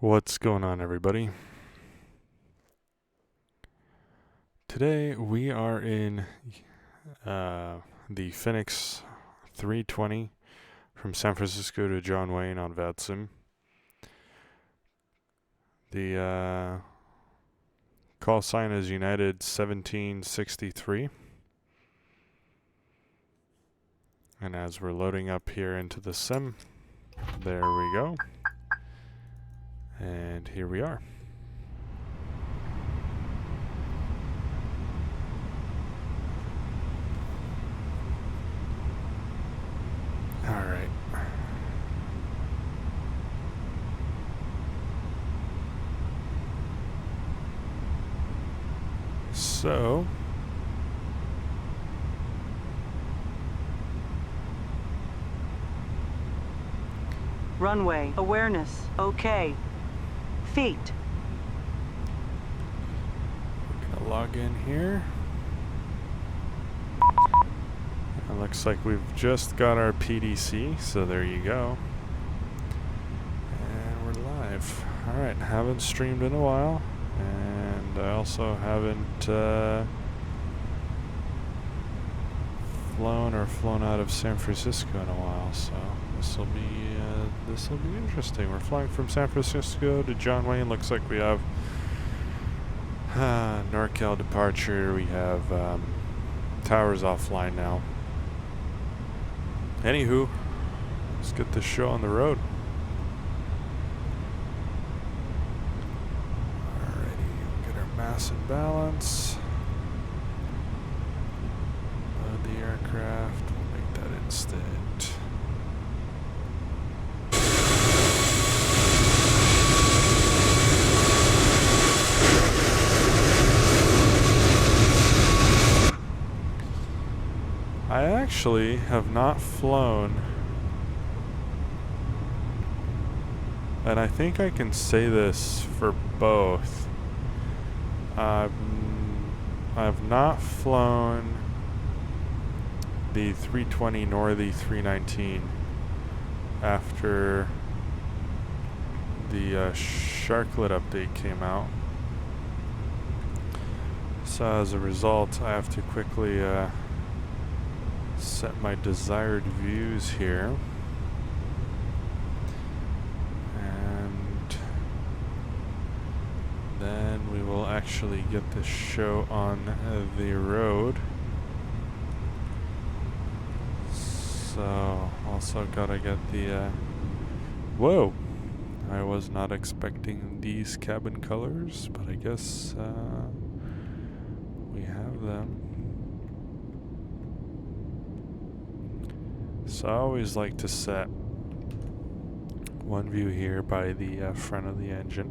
What's going on, everybody? Today we are in the Fenix 320 from San Francisco to John Wayne on Vatsim. The call sign is UAL1763. And as we're loading up here into the sim, there we go. And here we are. All right. So, runway awareness, okay. Feet. We're gonna log in here. It looks like we've just got our PDC, so there you go. And we're live. Alright, haven't streamed in a while, and I also haven't flown out of San Francisco in a while, so this will be interesting. We're flying from San Francisco to John Wayne. Looks like we have NorCal departure. We have towers offline now. Anywho, let's get this show on the road. Alrighty, we'll get our mass and balance. Load the aircraft. We'll make that instant. I actually have not flown, and I think I can say this for both. I've not flown the 320 nor the 319 after the Sharklet update came out. So as a result, I have to quickly set my desired views here, and then we will actually get this show on the road. So also gotta get the whoa, I was not expecting these cabin colors, but I guess we have them. So I always like to set one view here by the front of the engine,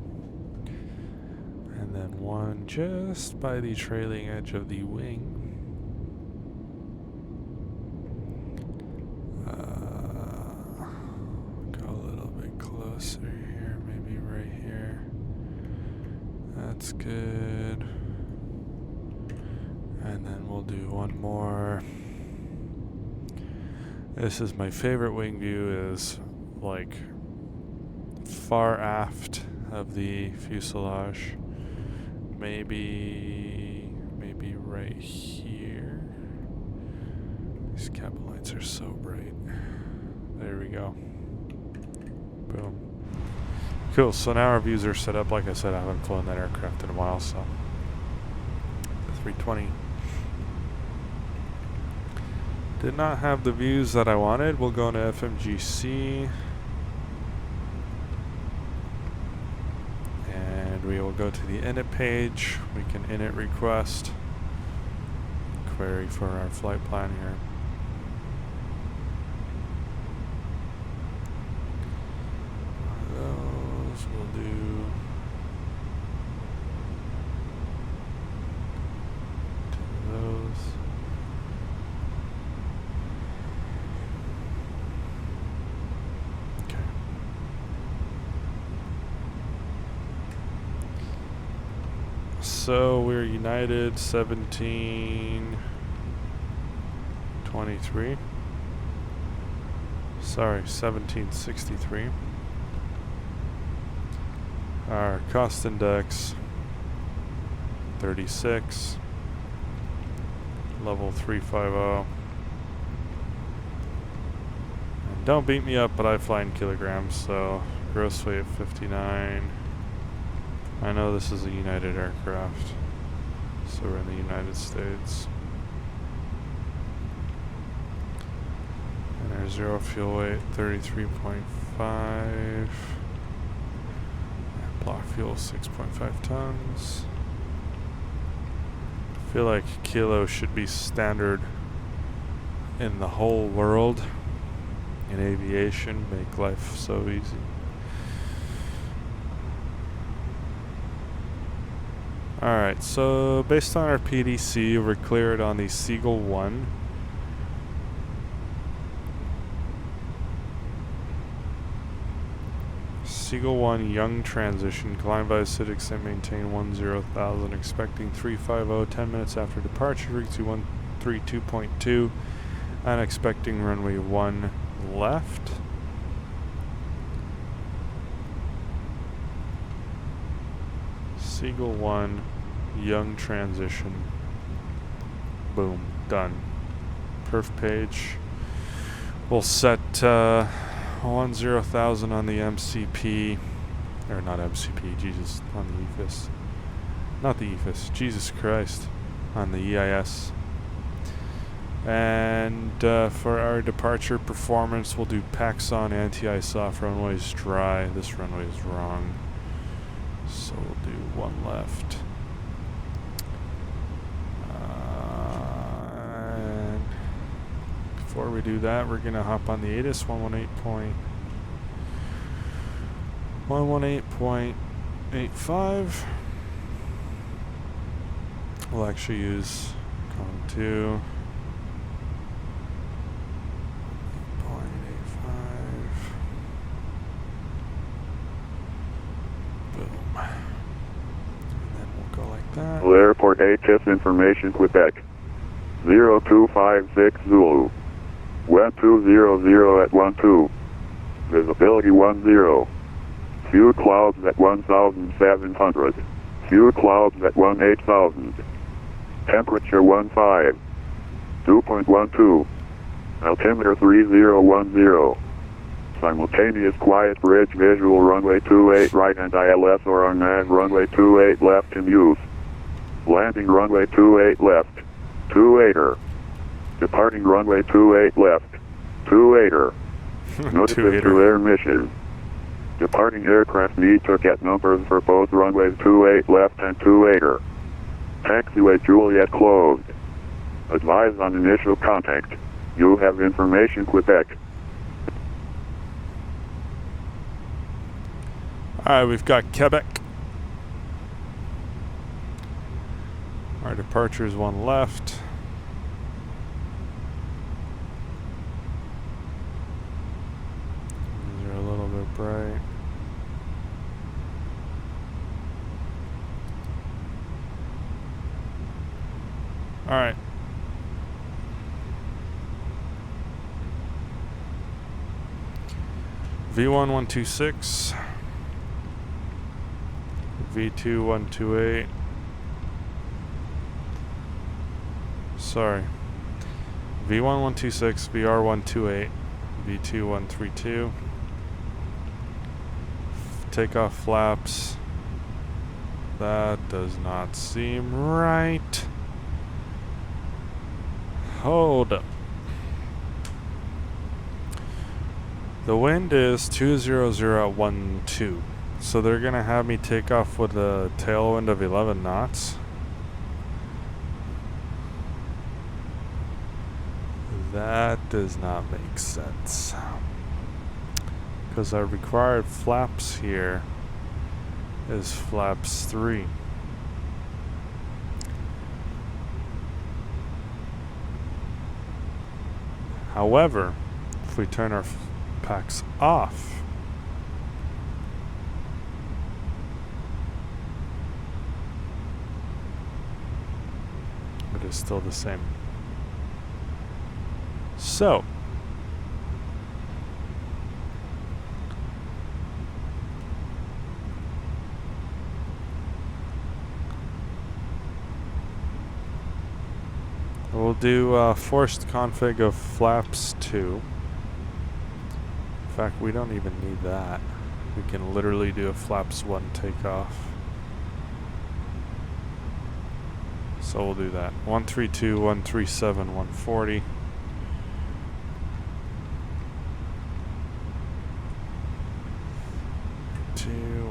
and then one just by the trailing edge of the wing, closer here, maybe right here. That's good. And then we'll do one more. This is my favorite wing view, is like far aft of the fuselage. Maybe right here. These cabin lights are so bright. There we go. Boom. Cool, so now our views are set up. Like I said, I haven't flown that aircraft in a while, so the 320 did not have the views that I wanted. We'll go into FMGC. And we will go to the init page. We can init request. Query for our flight plan here. Those we'll do. Those. Okay. So we're United 1723. Sorry, 1763. Our cost index 36. Level 350. And don't beat me up, but I fly in kilograms, so gross weight 59. I know this is a United aircraft, so we're in the United States. And our zero fuel weight 33.5. Block fuel 6.5 tons. I feel like kilo should be standard in the whole world in aviation. Make life so easy. Alright, so based on our PDC, we're cleared on the Seagull 1. Seagull 1 young transition, climb by acidics and maintain 10,000, expecting 350, 10 minutes after departure, frequency 132.2, and expecting runway 1 left. Seagull 1 young transition. Boom, done. Perf page. We'll set 10,000 on the MCP, or not MCP, Jesus, on the EFIS. Not the EFIS, Jesus Christ, on the EIS. And for our departure performance, we'll do PAX on, anti-ice off, runways dry. This runway is wrong, so we'll do one left. And before we do that, we're gonna hop on the ATIS 118.85. We'll actually use column 2. 0.85. Boom. And then we'll go like that. Airport ATIS information Quebec. 0256 Zulu. Web 200 at 12. Visibility 10. Few clouds at 1,700. Few clouds at 18,000. Temperature 15. 2.12. Altimeter 3010. Simultaneous quiet bridge visual runway 28 right and ILS or on nav runway 28 left in use. Landing runway 28 left. 28er. Departing runway 28 left. 28er. Notice to air mission. Departing aircraft need to get numbers for both runways 28 left and 28er. Taxiway Juliet closed. Advise on initial contact. You have information Quebec. Alright, we've got Quebec. Our departure is one left. These are a little bit bright. Alright. V1126. V2128. Sorry. V1126, VR128, V2132. Takeoff flaps. That does not seem right. Hold up. The wind is 20012. So they're gonna have me take off with a tailwind of 11 knots. That does not make sense. Because our required flaps here is flaps 3. However, if we turn our packs off, it is still the same. So, we'll do forced config of flaps 2. In fact, we don't even need that. We can literally do a flaps 1 takeoff. So we'll do that. 132, 137, 140.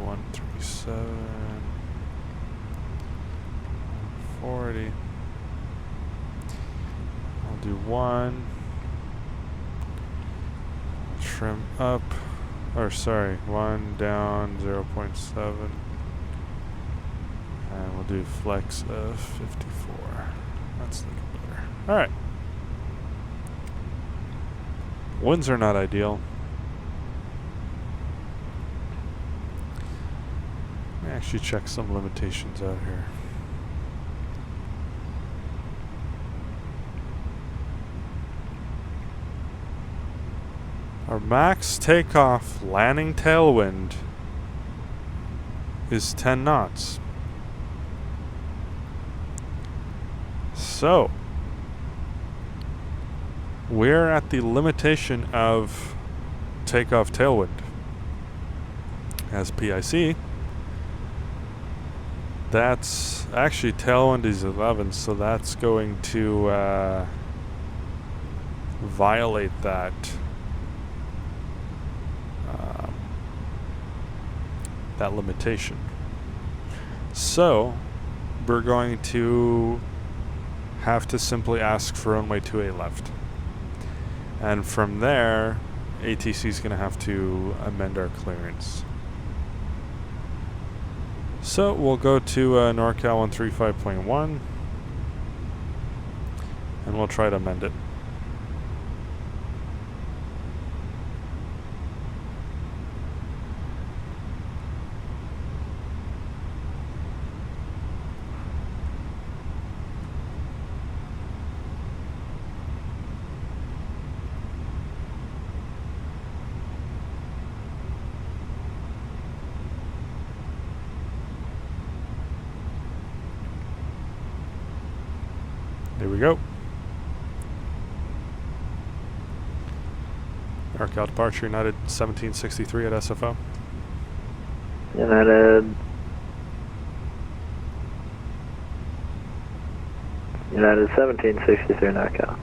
137, 140. I'll do 1. Trim up, or sorry, 1 down 0.7. And we'll do flex of 54. That's looking better. Alright. Winds are not ideal. Let me actually check some limitations out here. Our max takeoff landing tailwind is 10 knots. So, we're at the limitation of takeoff tailwind. As PIC, that's actually tailwind is 11, so that's going to violate that. That limitation. So we're going to have to simply ask for runway 28 left, and from there ATC is going to have to amend our clearance. So we'll go to NorCal 135.1 and we'll try to amend it. There we go. NorCal departure, United 1763 at SFO. United 1763 NorCal.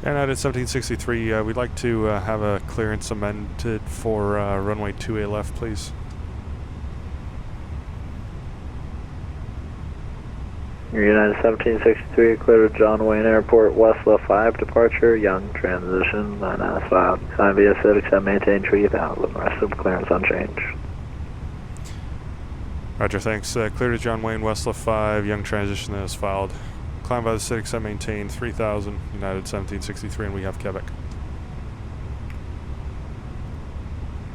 United 1763, we'd like to have a clearance amended for runway 28 left, please. United 1763, clear to John Wayne Airport, Westlaw 5 departure, Young transition, 9 filed. Sign via Fenix, maintain 3000, rest of clearance unchanged. Roger, thanks. Clear to John Wayne, Westlaw 5, Young transition is filed. Climb by the Fenix, maintain 3000, United 1763, and we have Quebec.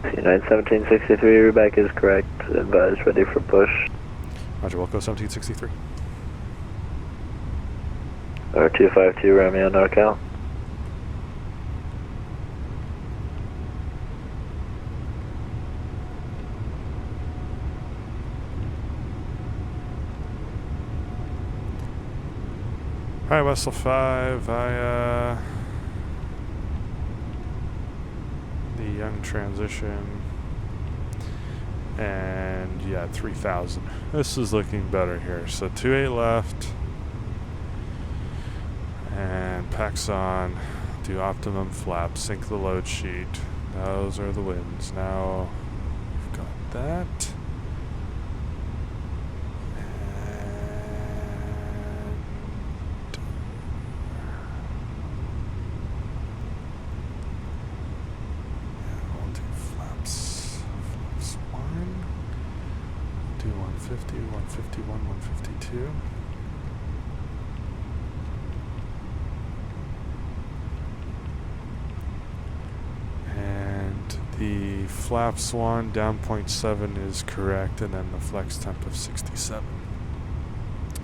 United 1763, Rebecca is correct, advised ready for push. Roger, Wilco 1763. Or 252 Romeo NorCal. Hi, Wessel 5. The young transition. And yeah, 3000. This is looking better here. So 28 left. And packs on. Do optimum flap. Sync the load sheet. Those are the winds. Now we've got that. Do 150, 151, 152. And the flaps one down 0.7 is correct, and then the flex temp of 67.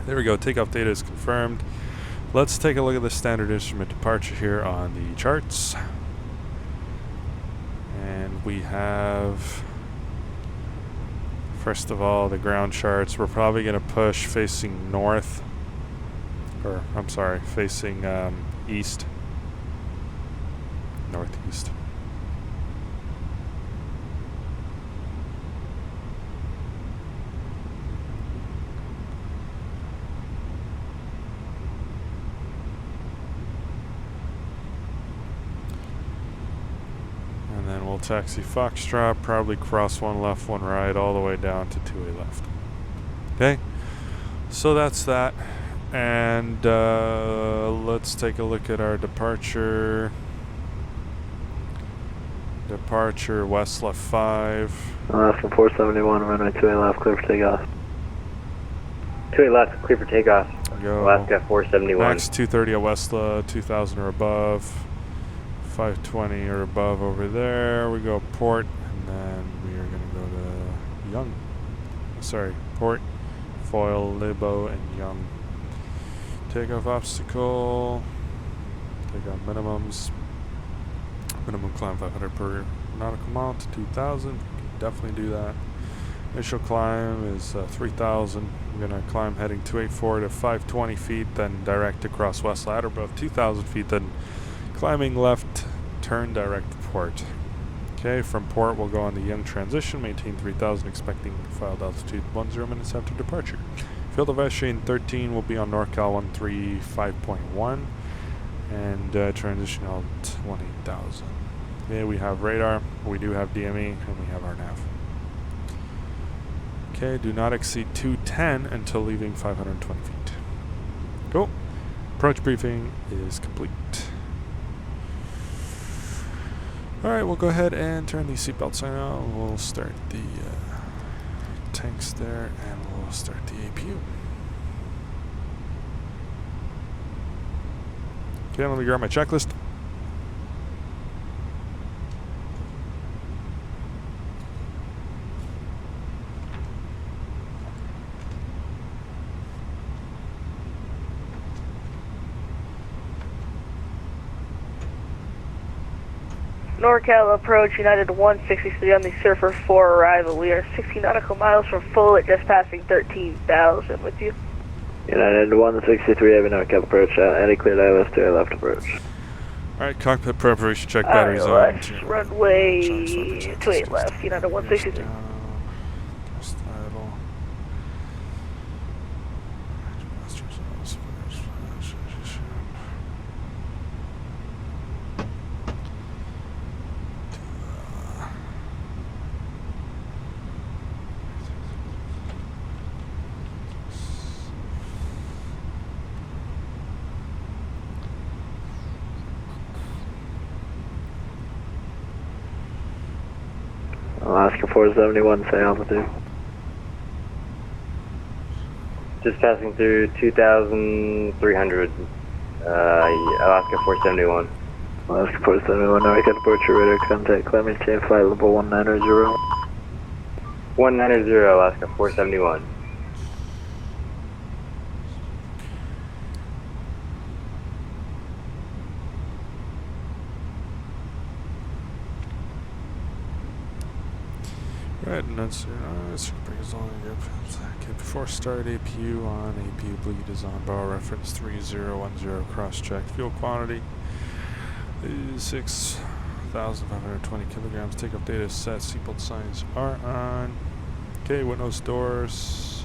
There we go. Takeoff data is confirmed. Let's take a look at the standard instrument departure here on the charts. And we have, first of all, the ground charts. We're probably going to push facing north, or I'm sorry, facing east, northeast. And then we'll taxi Foxtrot, probably cross one left, one right, all the way down to 2A left. Okay, so that's that. And let's take a look at our departure. Departure west left 5. Alaska 471, runway 2A left, clear for takeoff. 2A left, clear for takeoff. Go. Alaska 471. Max 230 at Westla, 2000 or above. 520 or above over there. We go port, and then we are going to go to Young. Sorry, port, foil, Libo, and Young. Takeoff obstacle. Take out minimums. Minimum climb 500 per nautical mile to 2,000. Definitely do that. Initial climb is 3,000. We're going to climb heading 284 to 520 feet, then direct across West Ladder above 2,000 feet, then climbing left, turn direct to port. Okay, from port we'll go on the Young transition, maintain 3,000, expecting filed altitude 10 minutes after departure. Field of Estuarine 13 will be on NorCal 135.1, and transition out 18,000. Okay, we have radar, we do have DME, and we have our nav. Okay, do not exceed 210 until leaving 520 feet. Cool. Approach briefing is complete. Alright, we'll go ahead and turn the seatbelt sign on. We'll start the tanks there, and we'll start the APU. Okay, let me grab my checklist. NorCal approach, United 163 on the Surfer 4 arrival. We are 60 nautical miles from full at just passing 13,000 with you. United 163, having NorCal approach, Eddie cleared ILS 2A left approach. Alright, cockpit preparation, check batteries on. ILS, runway 28 left, United 163. Alaska 471, say altitude. Just passing through 2,300. Alaska 471. Alaska 471, NorCal departure radar contact, climbing chain flight level 190. 190, Alaska 471. Right, and that's okay, before start APU on, APU bleed is on, bar reference 3010, cross check, fuel quantity is 6,520 kilograms, take up data set, seatbelt signs are on. Okay, windows, doors,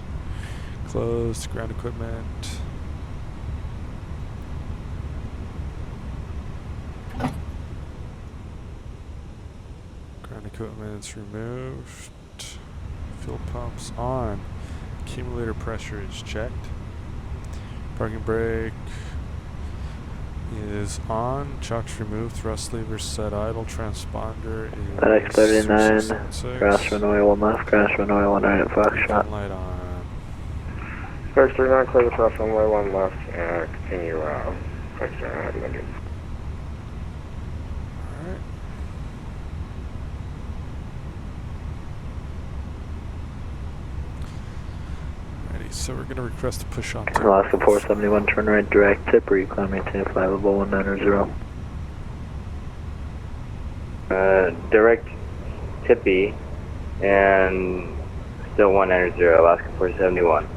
closed, ground equipment. Ground equipment's removed. Fuel pumps on. Accumulator pressure is checked. Parking brake is on. Chocks removed. Thrust levers set idle. Transponder is FedEx 39, 3676. crash runway 1 left, crash runway 1 right at Foxtrot. Light on. FedEx 39, clear the cross runway 1 left, continue, FedEx 39, heavy engine. Alright. Alrighty, so we're going to request a push on to Alaska 471, turn right, direct tip, recline, maintain flight level 190. Direct tippy and still 190, Alaska 471.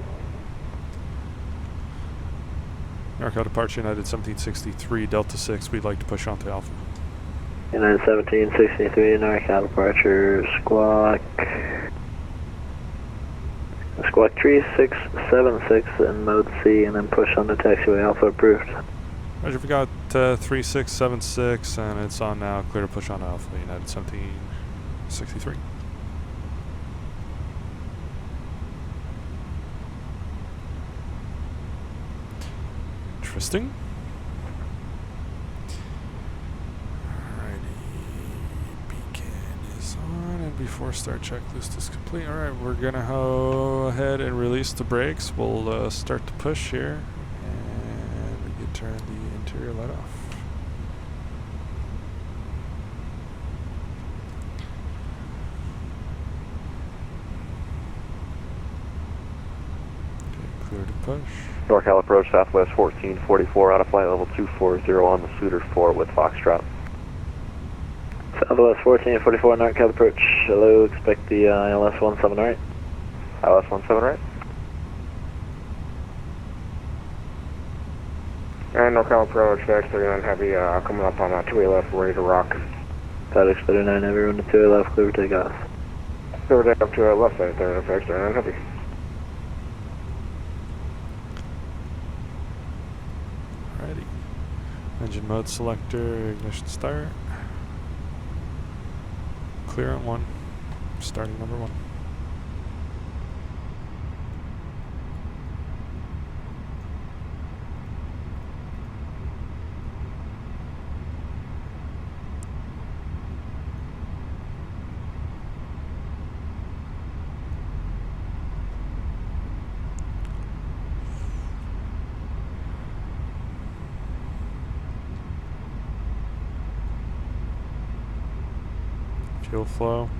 NorCal departure United 1763, Delta 6, we'd like to push on to Alpha. United 1763, NorCal departure, squawk 3676 in mode C, and then push on the taxiway, Alpha approved. Roger, we got 3676 and it's on now, clear to push on to Alpha, United 1763. Interesting. Alrighty, beacon is on, and before start checklist is complete. Alright, we're gonna go ahead and release the brakes. We'll start the push here, and we can turn the interior light off. Okay, clear to push. NorCal approach Southwest 1444 out of flight level 240 on the Suitor 4 with Foxtrot. Southwest 1444, NorCal approach, hello, expect the ILS-17 right. ILS-17 right. And NorCal approach, FedEx 39 heavy, coming up on 2 left, ready to rock. FedEx 39, everyone to 2 left, clear for takeoff. Clear deck up to left side there, FedEx 39 heavy. Alrighty. Engine mode selector, ignition start. Clear on 1. Starting number 1. Fuel flow.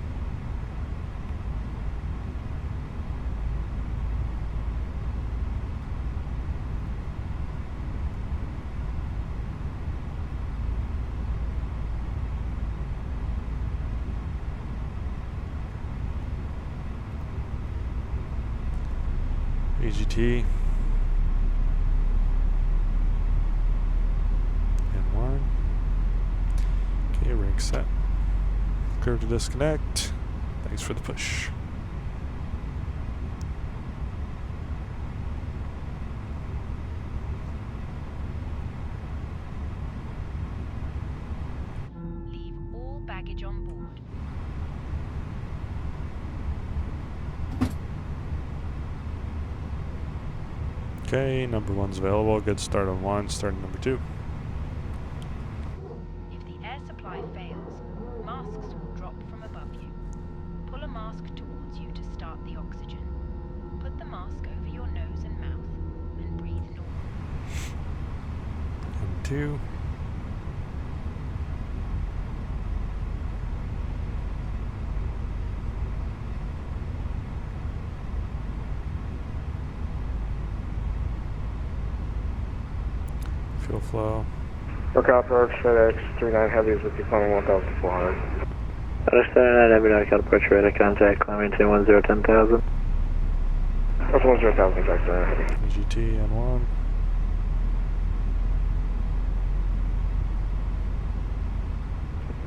AGT. And 1. Okay, rig set. Clear to disconnect. Thanks for the push. Leave all baggage on board. Okay, number 1's available. Good start on 1, starting number 2. If the air supply fails, masks will drop from above you. Pull a mask towards you to start the oxygen. Put the mask over your nose and mouth and breathe normally. And 2. Fuel flow. NorCal approach, FedEx 39 heavy is with you, climbing 1,400. FedEx 39 Heavy NorCal departure radar contact, climbing 1010,000. That's 10,000, Fenix 39 Heavy. EGT N1.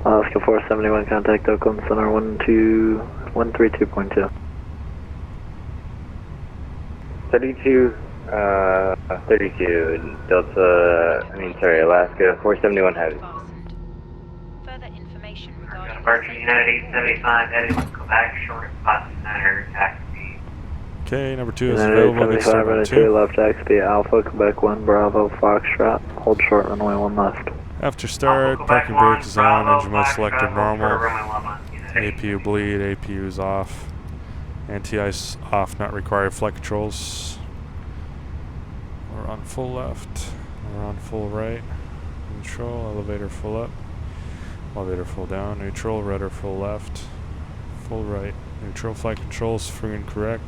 Alaska 471, contact Oakland Center 132.2. 32, 32, Delta, Alaska 471 Heavy. Fastened. Further information regarding Departure United 875, heading go back short Vatsim Center, taxi. Okay, number 2 is United available. Get 875, started on runway 2. 2 left, taxi Alpha, Quebec 1, Bravo, Foxtrot, hold short, runway 1 left. After start, Alpha, parking Quebec brake is 1, on, Bravo, engine mode selected Foxtrot, normal, hold short, runway 1 left, United APU bleed, APU is off, anti-ice off, not required, flight controls, we're on full left, we're on full right, neutral, elevator full up, elevator full down, neutral, rudder full left, full right, neutral, flight controls, free and correct,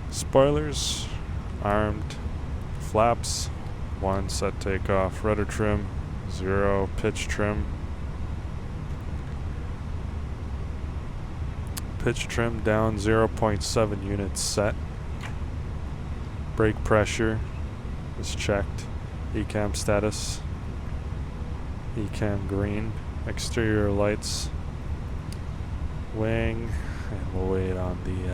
spoilers, armed, flaps, 1, set takeoff, rudder trim, 0, pitch trim, down 0.7 units set, brake pressure is checked, ECAM status, ECAM green, exterior lights, wing, and we'll wait on the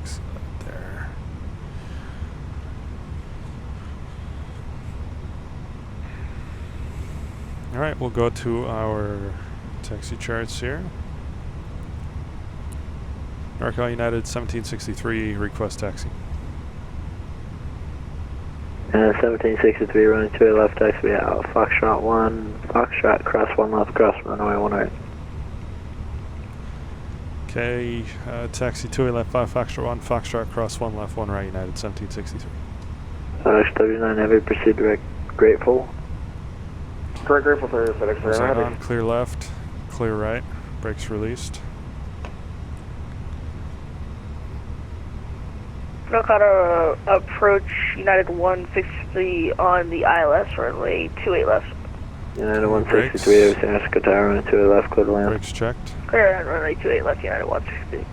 exit there. Alright, we'll go to our taxi charts here. NorCal United 1763, request taxi. 1763, running 2 left, taxi out, Foxtrot 1, Foxtrot, cross 1 left, cross runway 1 right. Okay, taxi 2 left 5, Foxtrot 1, Foxtrot, cross 1 left, 1 right, United 1763. FedEx 39 Heavy, proceed direct, grateful. Correct, grateful for FedEx 39 Sign Heavy. on, clear left, clear right, brakes released. NorCal approach United 163 on the ILS runway 28 left. United 163, Air San Francisco Tower, running 2 left, clear to land. Brakes checked. Clear on runway 28 left, United 163.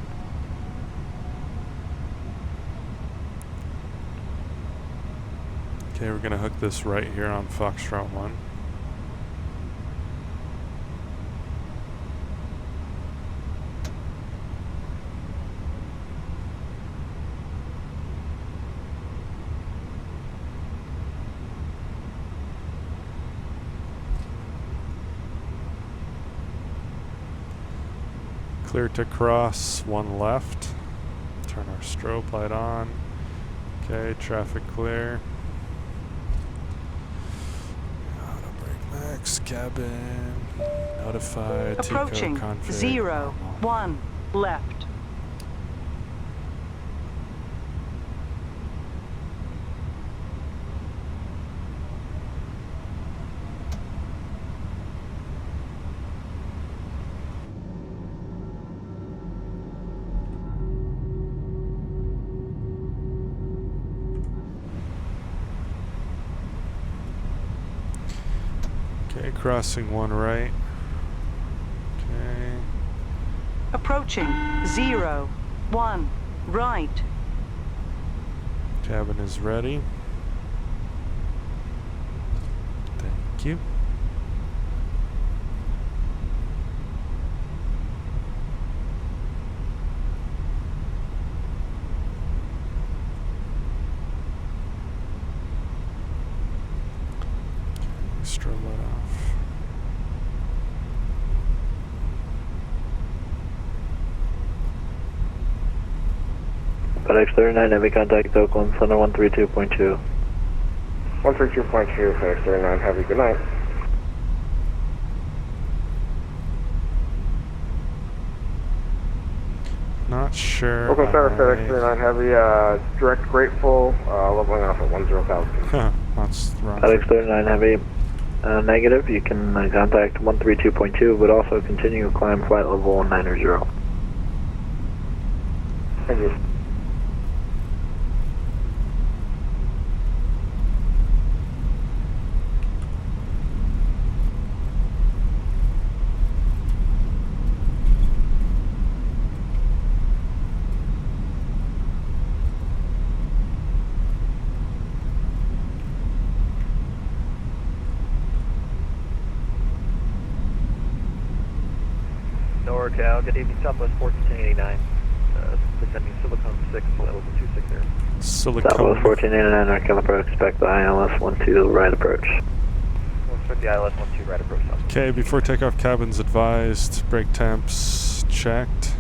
Okay, we're gonna hook this right here on Foxtrot 1. Clear to cross, 1 left. Turn our strobe light on. Okay, traffic clear. Auto brake max, cabin, notified, Approaching TCO config, 0, normal. 1 left. Okay, crossing 1 right. Okay. Approaching 0, 1 right. Cabin is ready. Thank you. Strobe light off. FedEx 39 Heavy, contact Oakland Center 132.2. 132.2, FedEx 39 Heavy, good night. Not sure. Oakland Center, FedEx 39 Heavy, direct grateful, leveling off at 10,000. That's wrong. FedEx 39 Heavy, negative. You can contact 132.2, but also continue climb flight level 190. Thank you. NorCal, good evening, Southwest 1489. Descending Silicon 6, level 260. Silicon. Southwest 1489, NorCal approach, expect the ILS-12 right approach. We'll expect the ILS-12 right approach. Okay, before takeoff, cabins advised, brake temps checked.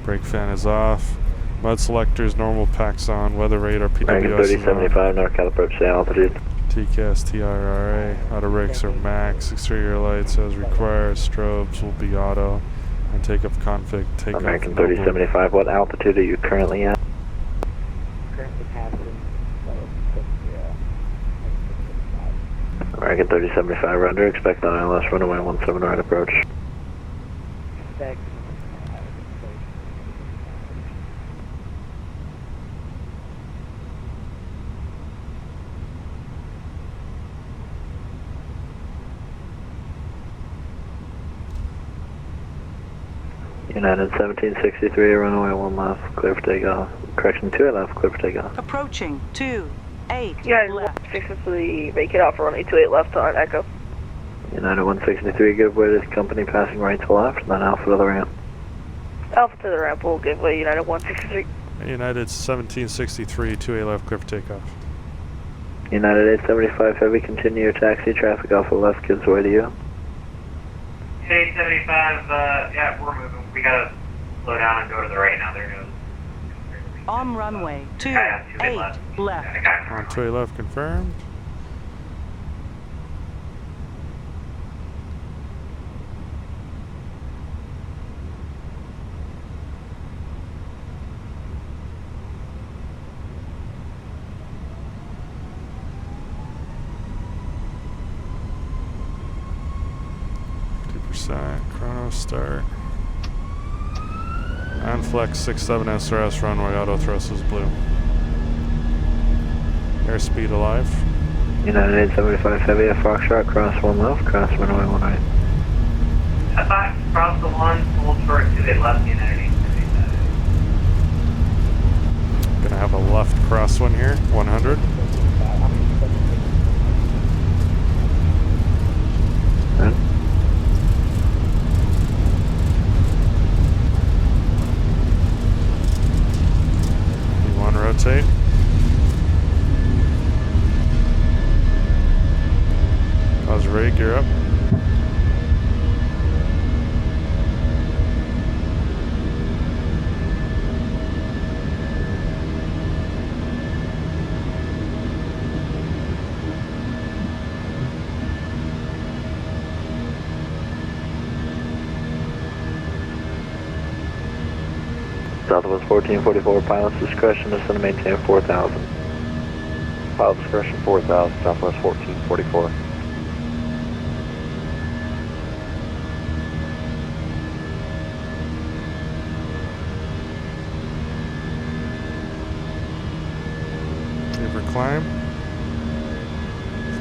Brake fan is off. Mud selectors, normal packs on. Weather radar, American PWS is on. 3075, NorCal approach, say altitude. TCAS, TIRA. Auto brakes are max. Exterior lights as required. Strobes will be auto. And takeoff config. Takeoff. American 3075, what altitude are you currently at? American 3075, render, expect the ILS runway 17 right approach. United 1763, runway 1 left, clear for takeoff. Correction, 2 left, clear for takeoff. Approaching 28 United left. 163, vacate off runway 28 left on Echo. United 163, give way to the company passing right to left, then Alpha to the ramp. Alpha to the ramp will give way United 163. United 1763, 2A left, clear for takeoff. United 875 Heavy, continue your taxi, traffic Alpha left gives way to you. 875, yeah, we're moving. We gotta slow down and go to the right now. There goes. On runway 28 left. On 2A left, confirmed. Chrono start. On flex 67 SRS runway, auto thrust is blue. Airspeed alive. United 875 Heavy at Foxtrot, cross 1 left, cross runway 1 right. F5, cross the 1, hold short 28 left, United 875. Gonna have a left cross one here, 100. Rotate. Pause rig, you're up. Southwest 1444, pilot's discretion is to maintain 4,000. Pilot discretion 4000, Southwest 1444. Lever climb.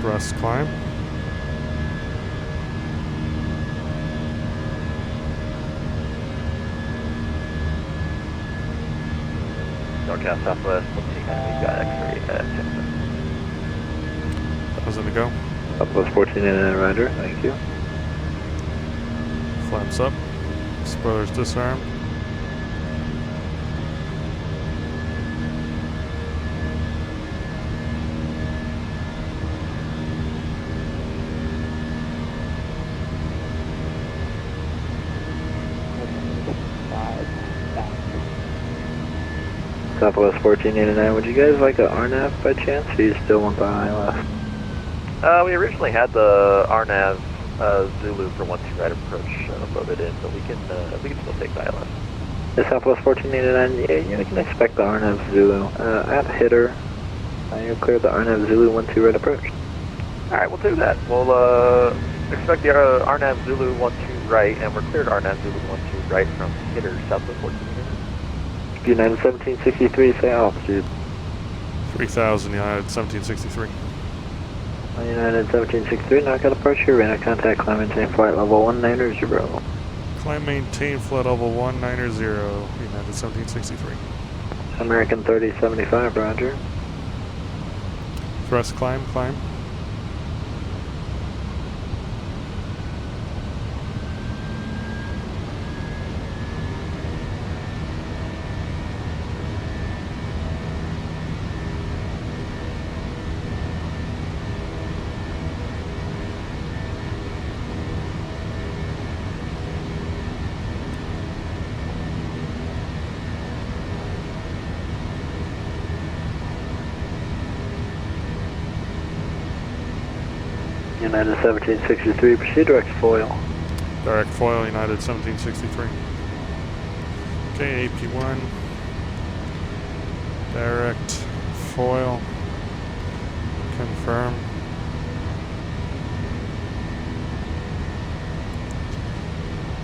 Thrust climb. NorCal Southwest 14, we got X-ray at 10. How's it go? Southwest 1489, roger, thank you. Flaps up. Spoilers disarmed. Southwest 1489, would you guys like a RNAV by chance, or you still want the ILS? We originally had the RNAV Zulu for 12 right approach loaded in, but we can still take the ILS. The Southwest 1489, yeah, you can expect the RNAV Zulu. At hitter, you cleared the RNAV Zulu 12 right approach. Alright, we'll do that. We'll expect the RNAV Zulu 12 right, and we're cleared RNAV Zulu 12 right from hitter Southwest 1489. United 1763, say altitude. 3000, United 1763. United 1763, knock out approach here, radar contact, climb maintain flight level 190. Climb maintain flight level 190, United 1763. American 3075, roger. Thrust climb, climb. United 1763, proceed direct foil. Direct foil, United 1763. Okay, AP1. Direct foil. Confirm.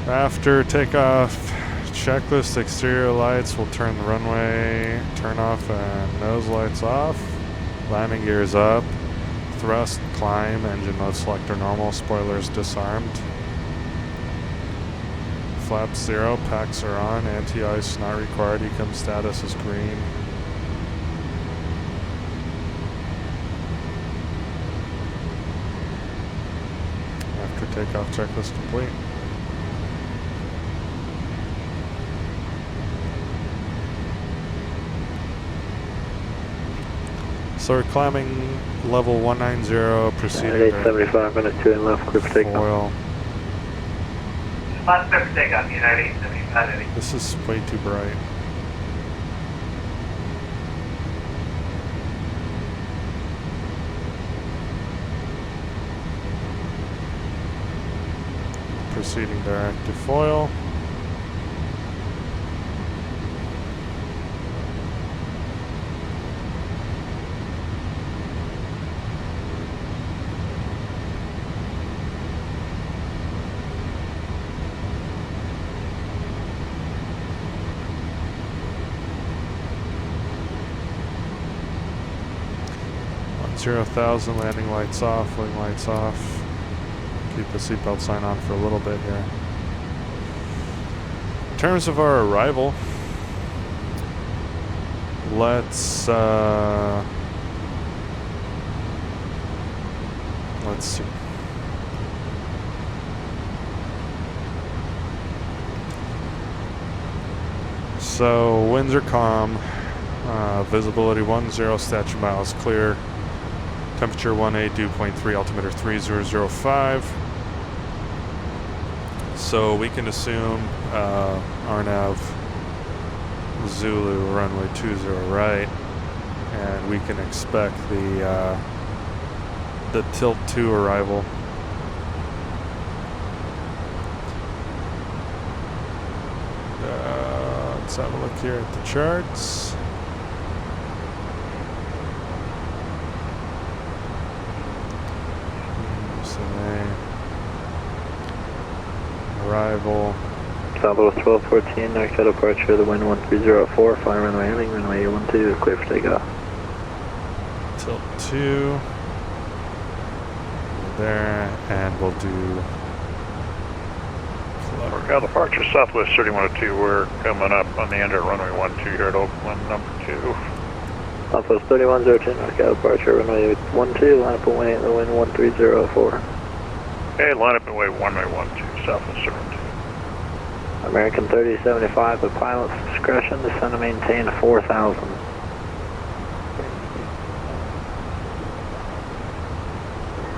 After takeoff, checklist exterior lights will turn the runway, turn off and nose lights off. Landing gears up. Thrust, climb, engine mode selector normal, spoilers disarmed. Flaps 0, packs are on, anti-ice not required, ecom status is green. After takeoff, checklist complete. So we're climbing level 190, proceeding to 875, minute 2 and left, clear for takeoff. foil. Last clear for takeoff, United 875 Heavy. This is way too bright. Proceeding direct to foil. On 0,000, landing lights off, wing lights off. Keep the seatbelt sign on for a little bit here. In terms of our arrival, let's see. So winds are calm, visibility 10, statute miles clear. Temperature 18, dew point 3, altimeter 3005. So we can assume RNAV Zulu runway 20 right, and we can expect the tilt 2 arrival. Let's have a look here at the charts. Arrival. Southwest 1214, Narco departure, the wind 1304, fly runway landing, runway 12, clear for takeoff. Tilt 2. There, and we'll do. Norcal departure, Southwest 3102, we're coming up on the end of runway 12 here at Oakland number 2. Southwest 3102, Norcal departure, runway 12, line up and wait, the wind 1304. Okay, line up and wait, runway 12, Southwest 32. American 3075, at pilot's discretion, descend and maintain 4,000.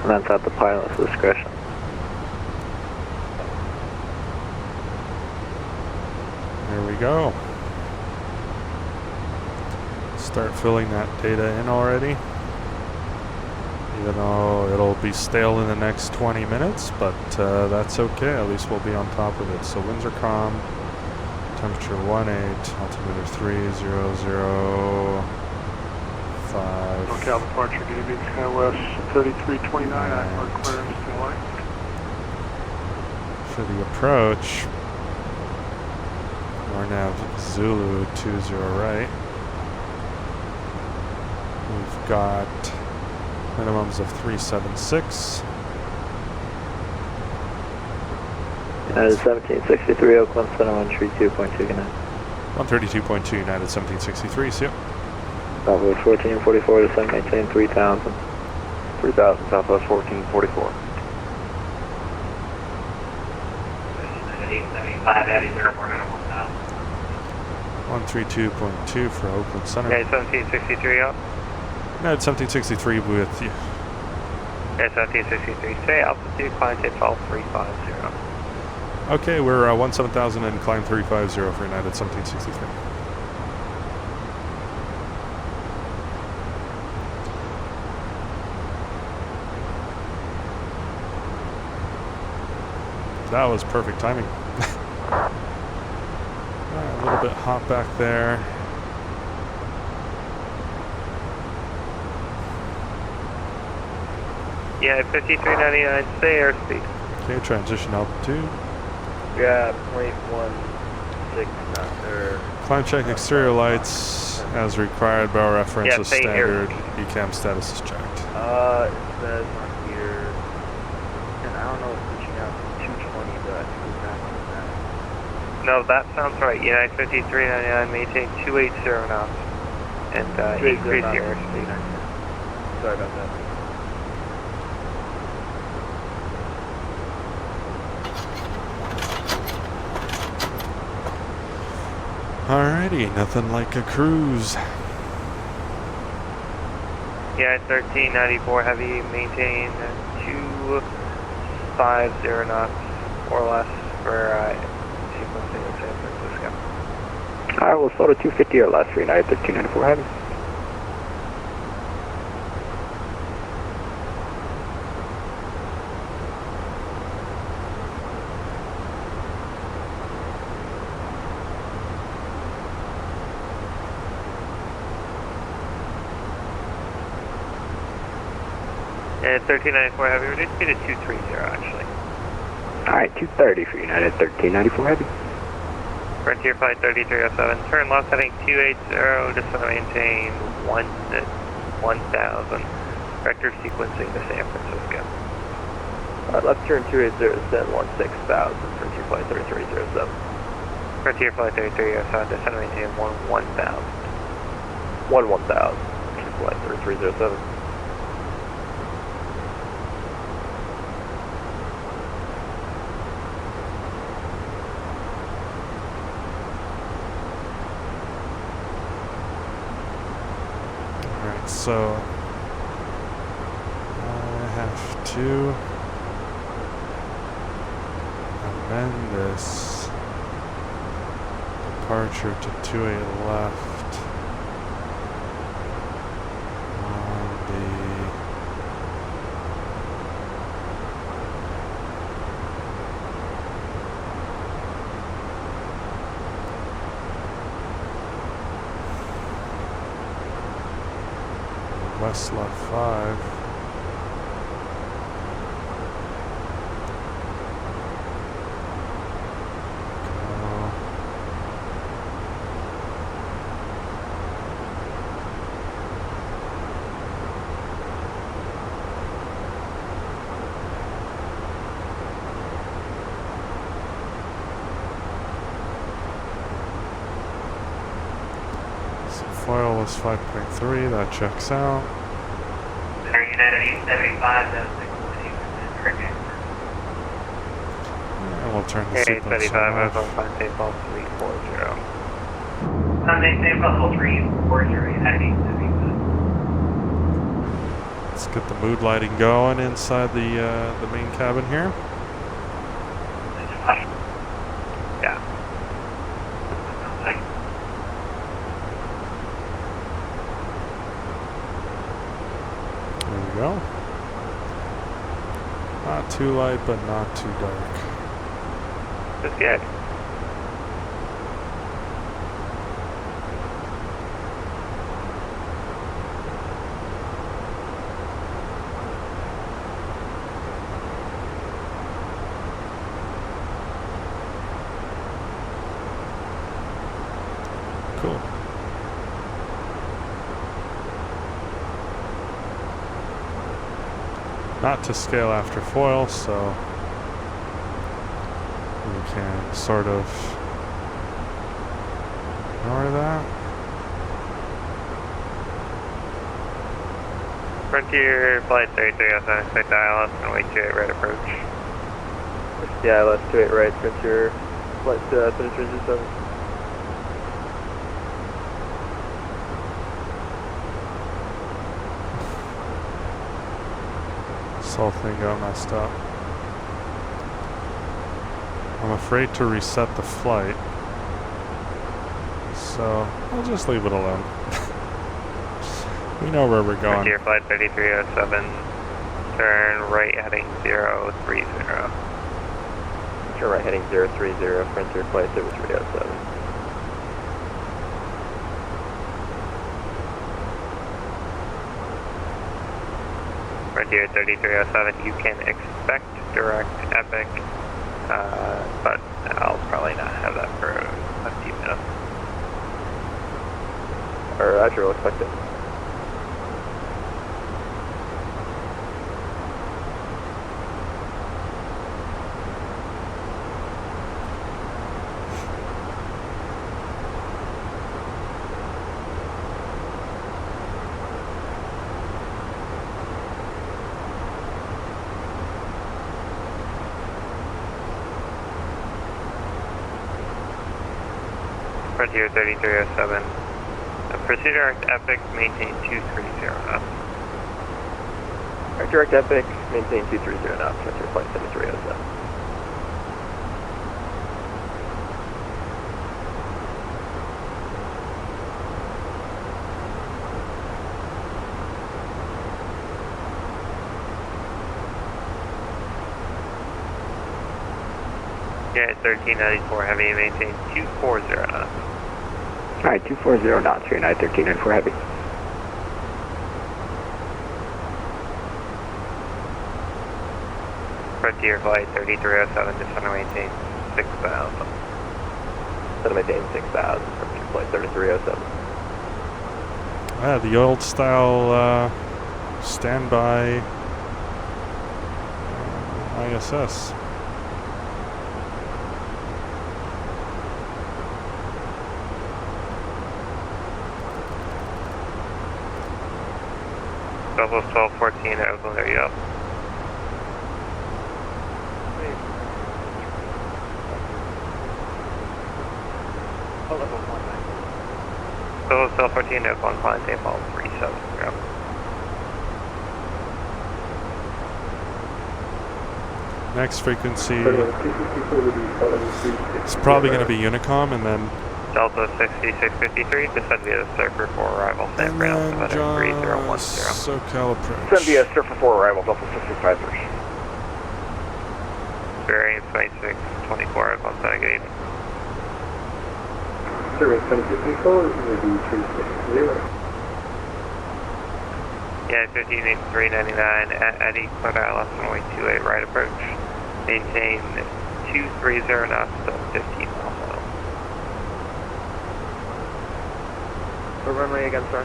And that's at the pilot's discretion. There we go. Start filling that data in already. Even though it'll be stale in the next 20 minutes, but that's okay. At least we'll be on top of it. So winds are calm. Temperature 18, altimeter 3005. Norcal departure, DB SkyWest 3329, Airport clearance to light. For the approach, RNAV Zulu 20 right. We've got minimums of 376. United 1763, Oakland Center 132.2, good night. 132.2, United 1763, see ya. Southwest 1444, descend, maintain 3,000. 3000, Southwest 1444. 875 Heavy, airport at 1000. 132.2 for Oakland Center. Okay, 1763 up. United 1763 with you. Okay, 1763, stay altitude, climb tape fall 350. Okay, we're 17,000 and climb 350 for United 1763. that was perfect timing. Alright, a little bit hot back there. Yeah, 5399, stay airspeed. Okay, transition altitude. Yeah, 0.16 knots, or... Climb check exterior lights as required. Barrel reference Yeah, is stay standard. ECAM status is checked. It says on here, and I don't know if reaching out to 220, but I think it's not like that. No, that sounds right. United 5399, maintain 280 knots, and increase your airspeed. Sorry about that. Alrighty, nothing like a cruise. Yeah, 1394 heavy, maintain 250 knots or less for sequencing in San Francisco. Alright, we'll start at 250 or less for United 1394 heavy. And 1394 heavy, reduce speed to 230 actually. Alright, 230 for United 1394 heavy. Frontier flight 3307, turn left heading 280, just want to maintain 1,000. Vector sequencing to San Francisco. Left turn 280, descend 16,000, Frontier flight 3307. Frontier flight 3307, just want to maintain 1,000. 1,000, Frontier flight 3307. So I have to amend this departure to 28 left on the West left 5. So foil was 5.3, that checks out. United 875, that's 6.8%. And we'll turn the sequence 875, I was off. on climb safe all 340. Maintain level 340, United 875. Let's get the mood lighting going inside the main cabin here. Yeah. There we go. Not too light, but not too dark. That's good. Cool. Not to scale after foil, so we can sort of ignore that. Frontier flight 3307, expect ILS and wait 28 right approach. Yeah, ILS 28 right, Frontier flight 3307. This whole thing got messed up. I'm afraid to reset the flight, so I'll just leave it alone. We know where we're going. Frontier flight 3307, turn right heading 030. Turn right heading 030, Frontier Flight 3307. Frontier 3307, you can expect direct Epic, but I'll probably not have that for a few minutes. Roger, we'll expect it. Frontier 3307, pursue direct Epic, maintain 230 knots. Direct Epic, maintain 230 knots, Frontier Flight 3307. Yeah, 1394 Heavy, maintain 240 knots. Alright, 240 knots, United 1394 Heavy. Frontier Flight 3307, just want to maintain 6,000. Set to maintain 6,000, Frontier Flight 3307. Yeah, the old style standby ISS. Southwest 1214 at Oakland, there you go. Southwest 1214 at Oakland, climb Dayfall 370. Next frequency is probably going to be Unicom, and then Delta 6653, descend via the Surfer 4 arrival, San Ground, 3010. SoCal approach. Send via Surfer 4 arrival, Delta 6653. Bearing 2624, Oakland, Center, good evening. Survey 2624, maybe 360. Yeah, 158399 at Eddie, clear out left runway 28 right approach. Maintain 230 knots to 15 miles an hour. What runway again, sir?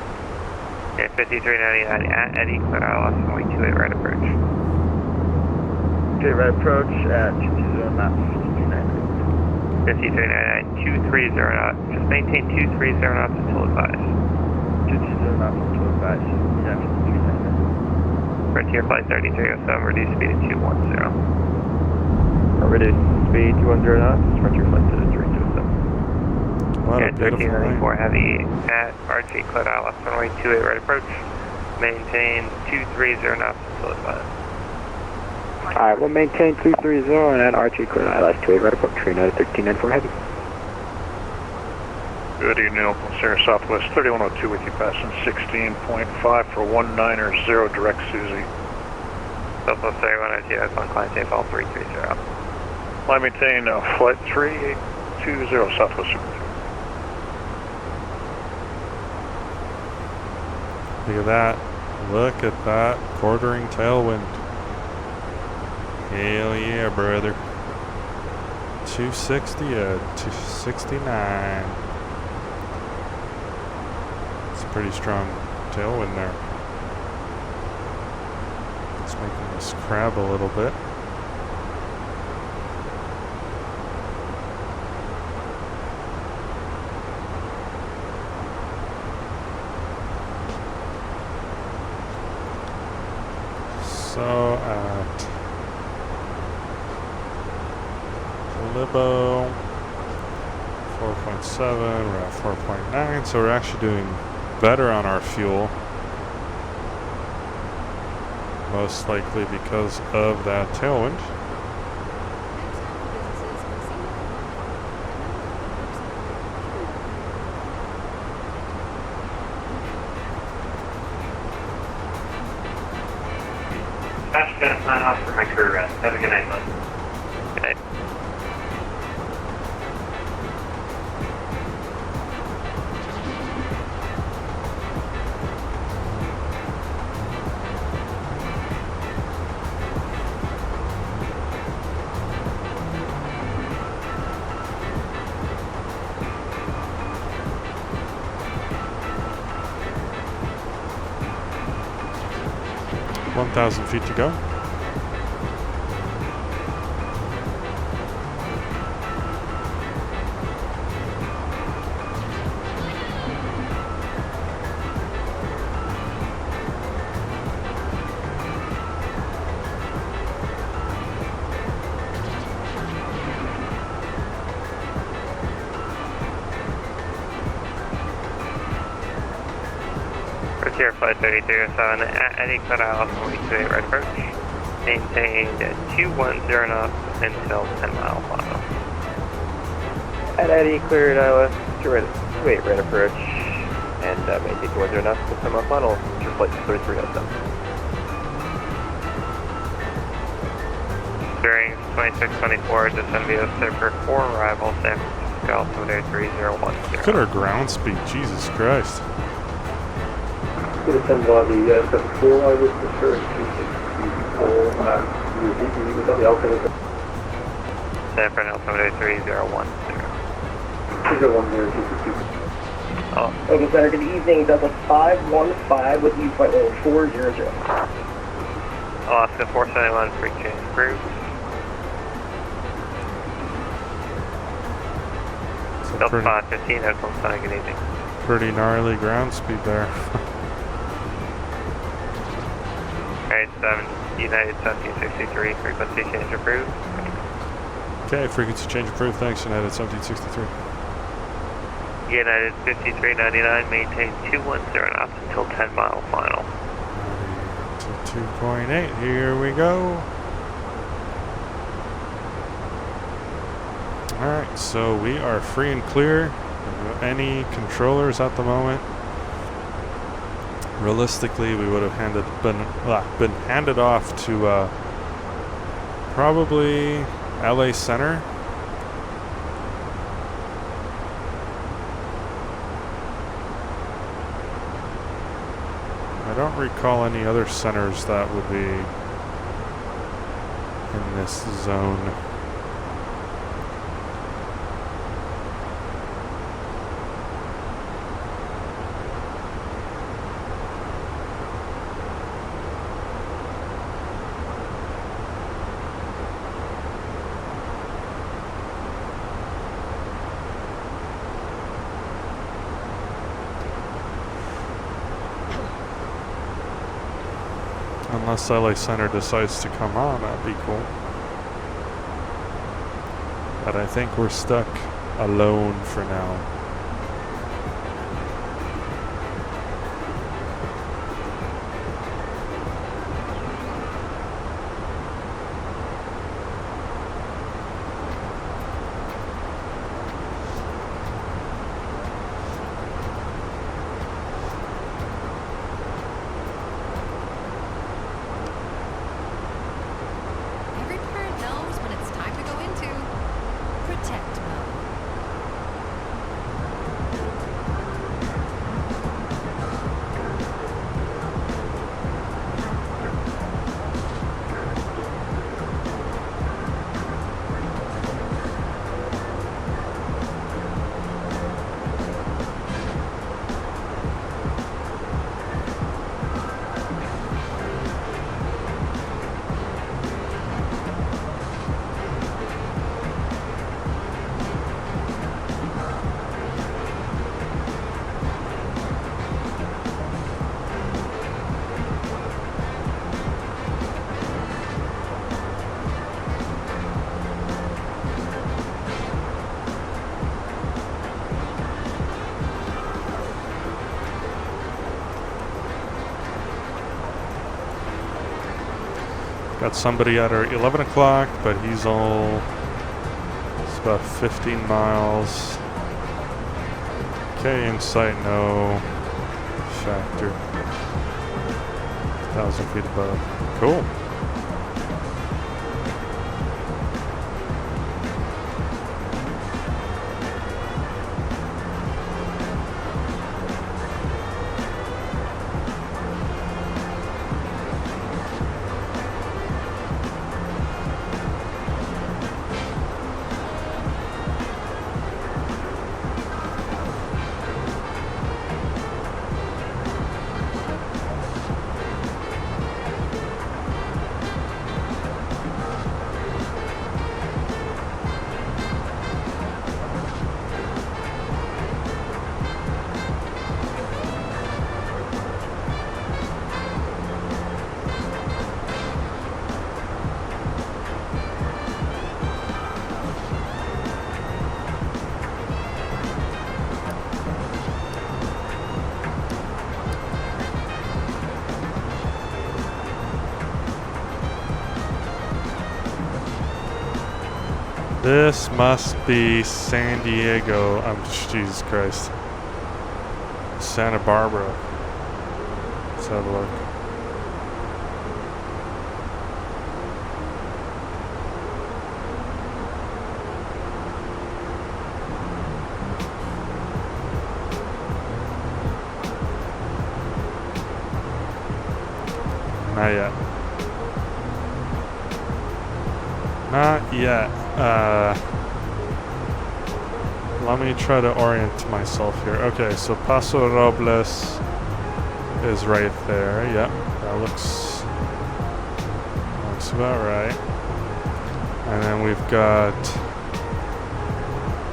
Yeah, 5399 at Eddie, clear out left runway 28 right approach. Okay, right approach at 220 knots, 5399, 230 knots. Just maintain 230 knots until advised. 220 knots until advised. Yeah, 5399. Frontier Flight 3307, reduce speed to 210. Reduce speed 210 knots, Frontier Flight 3307. What a Yeah, beautiful 1394 night. Heavy at Archie, clear out left runway 28 right approach. Maintain 230 knots until advised. Alright, we'll maintain 230 and at Archie, clear last 28 right approach, United 1394 Heavy. Good evening, Oakland Center, Southwest 3102 with you, passing 16.5 for 190 direct Susie. Southwest 3102, Oakland, climb Dayfall 330. I maintain flight 3820, Southwest Super 2. Look at that. Look at that quartering tailwind. Hell yeah, brother. 260 at 269. It's a pretty strong tailwind there. It's making us crab a little bit. So at Libo 4.7, we're at 4.9, so we're actually doing better on our fuel. Most likely because of that tailwind. That's gonna sign off for my crew rest. Have a good night, bud. Good night. 1,000 feet to go. Frontier Flight 3307, Eddie cut out on 28 right approach. Maintained at 210 knots until 10 mile final. At Eddie, cleared ILS, 28 right approach, and maintain 210 knots until 10 mile final. Frontier Flight 3307. Bearing 2624, descend via Surfer 4 arrival, San Francisco, altimeter 3010. Look at our ground speed, Jesus Christ. Depends on the 74, I would prefer 264. You got the alternative. San Fran, altimeter 3010. 3010, Oh. Open Center, good evening, Delta 515 with you, flight level 400. Alaska 471, free change approved. Delta 515, Oakland Center, good evening. Pretty gnarly ground speed there. Alright, 7, United 1763, frequency change approved. Okay, frequency change approved. Thanks, United 1763. United 5399, maintain 210 knots until 10 mile final. To 2.8, here we go. Alright, so we are free and clear of any controllers at the moment. Realistically, we would have been handed off to probably LA Center. I don't recall any other centers that would be in this zone. Unless LA Center decides to come on, that'd be cool. But I think we're stuck alone for now. Got somebody at our 11 o'clock, but it's about 15 miles. Okay, in sight, no factor. 1,000 feet above. Cool. This must be San Diego. Jesus Christ. Santa Barbara. Let's have a look. Not yet. Not yet. Let me try to orient myself here. Okay, so Paso Robles is right there. Yep, that looks about right. And then we've got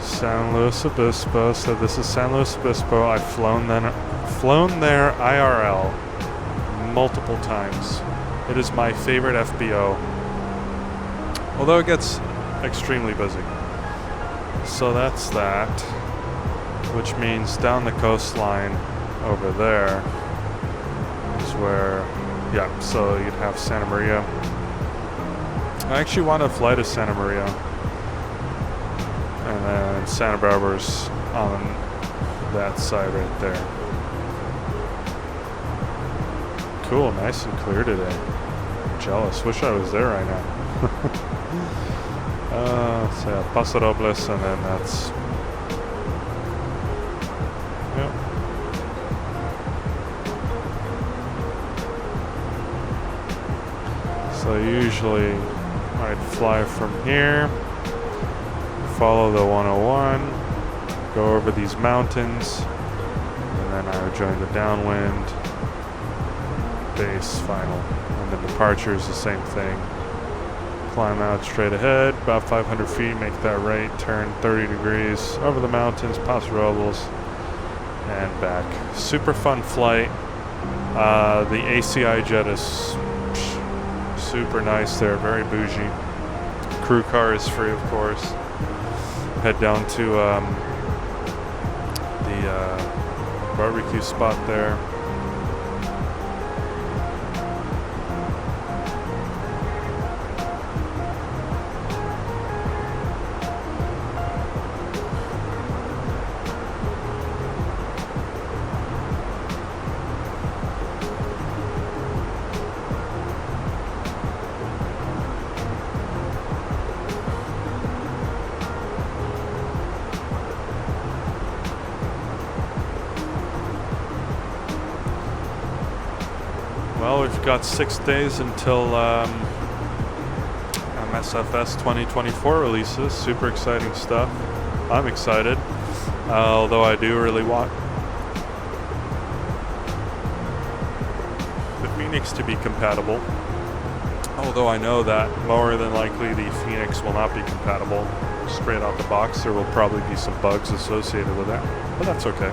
San Luis Obispo. So this is San Luis Obispo. I've flown there IRL multiple times. It is my favorite FBO, although it gets extremely busy. So that's that, which means down the coastline over there is where, yeah, so you'd have Santa Maria. I actually want to fly to Santa Maria, and then Santa Barbara's on that side right there. Cool, nice and clear today. Jealous, wish I was there right now. So yeah, Paso Robles, and then that's, yep. So usually I'd fly from here, follow the 101, go over these mountains, and then I would join the downwind base final. And the departure is the same thing. Climb out straight ahead, about 500 feet, make that right turn 30 degrees over the mountains, Paso Robles, and back. Super fun flight. The ACI jet is super nice there, very bougie. Crew car is free, of course. Head down to the barbecue spot there. Well, we've got 6 days until Msfs 2024 releases. Super exciting stuff. I'm excited, although I do really want the Fenix to be compatible. Although I know that more than likely the Fenix will not be compatible straight out the box. There will probably be some bugs associated with that, but that's okay.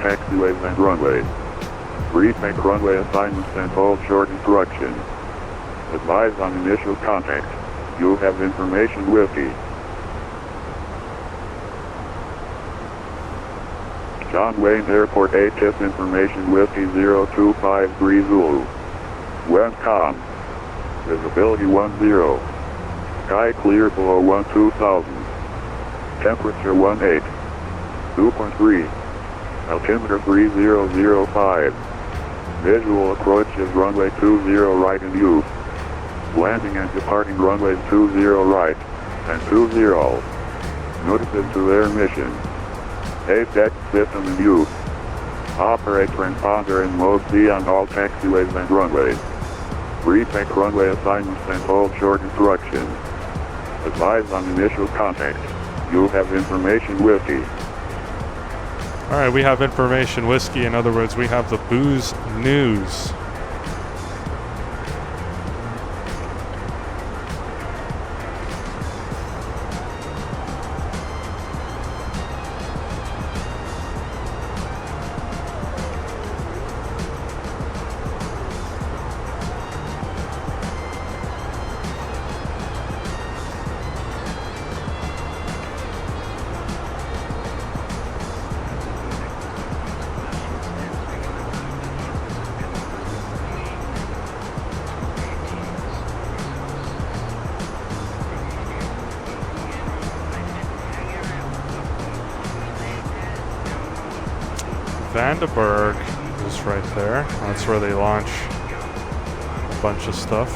Taxiways and runways. Read make runway assignments and hold short instructions. Advise on initial contact. You have information whiskey. John Wayne Airport ATIS information whiskey 0253 Zulu. Westcom. Visibility 10. Sky clear below 12,000. Temperature 18. 2.3. Altimeter 3005. Visual approach is runway 20 right in use. Landing and departing runways 20 right and 20. Notices to air mission. ATEX system in use. Operate transponder in mode C on all taxiways and runways. Retake runway assignments and hold short instructions. Advise on initial contact. You have information whiskey. Alright, we have information whiskey. In other words, we have the booze news. Vandenberg is right there. That's where they launch a bunch of stuff.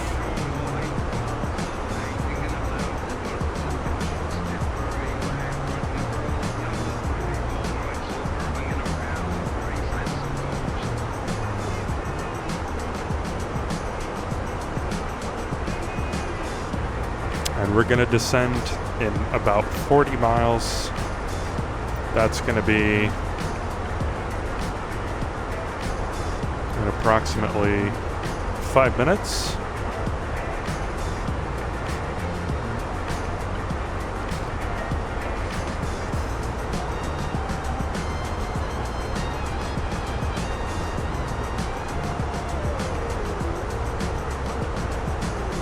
And we're going to descend in about 40 miles. That's going to be in approximately 5 minutes.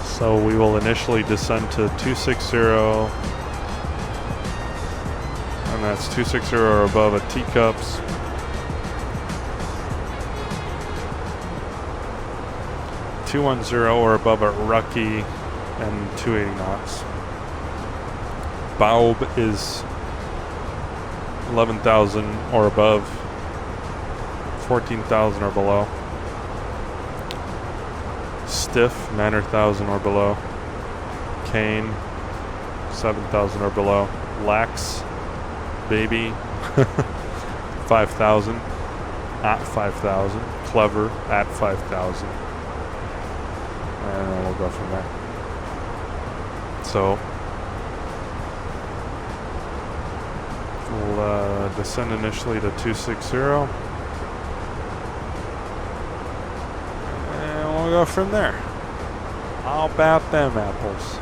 So we will initially descend to 260, and that's 260 or above at Teacups. 210 or above at Rucky, and 280 knots. Baub is 11,000 or above, 14,000 or below. Stiff, 9,000 or below. Cane, 7,000 or below. Lax, baby, 5,000, at 5,000. Clever, at 5,000. And then we'll go from there. So, we'll descend initially to 260. And we'll go from there. How about them apples?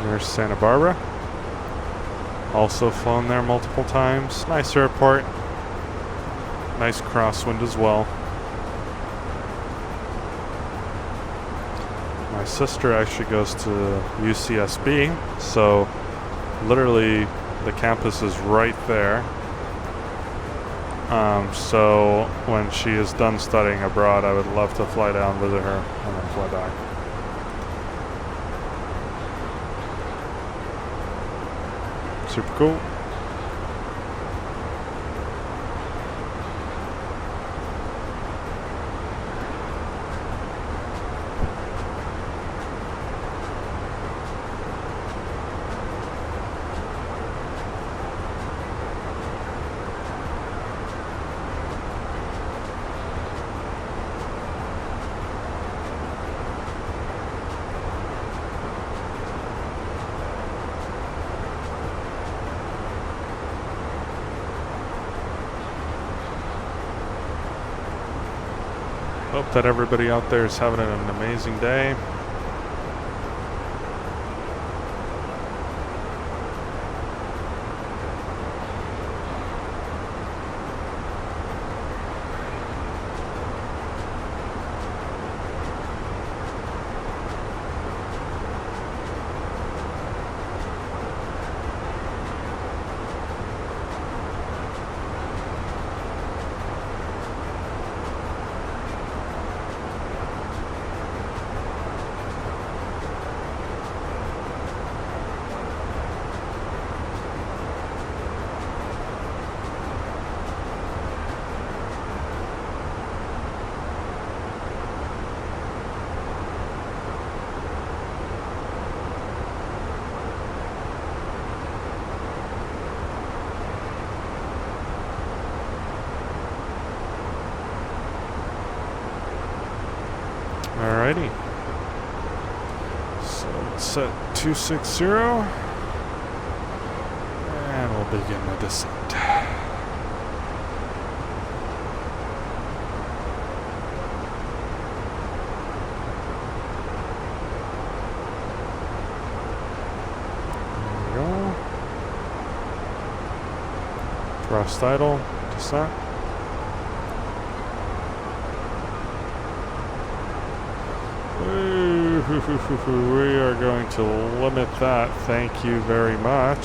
There's Santa Barbara. Also flown there multiple times. Nice airport. Nice crosswind as well. My sister actually goes to UCSB, so literally the campus is right there. So when she is done studying abroad, I would love to fly down, visit her, and then fly back. Super cool. Hope that everybody out there is having an amazing day. Alrighty. So let's set 260 and we'll begin the descent. There we go. Thrust idle, descent. We are going to limit that. Thank you very much.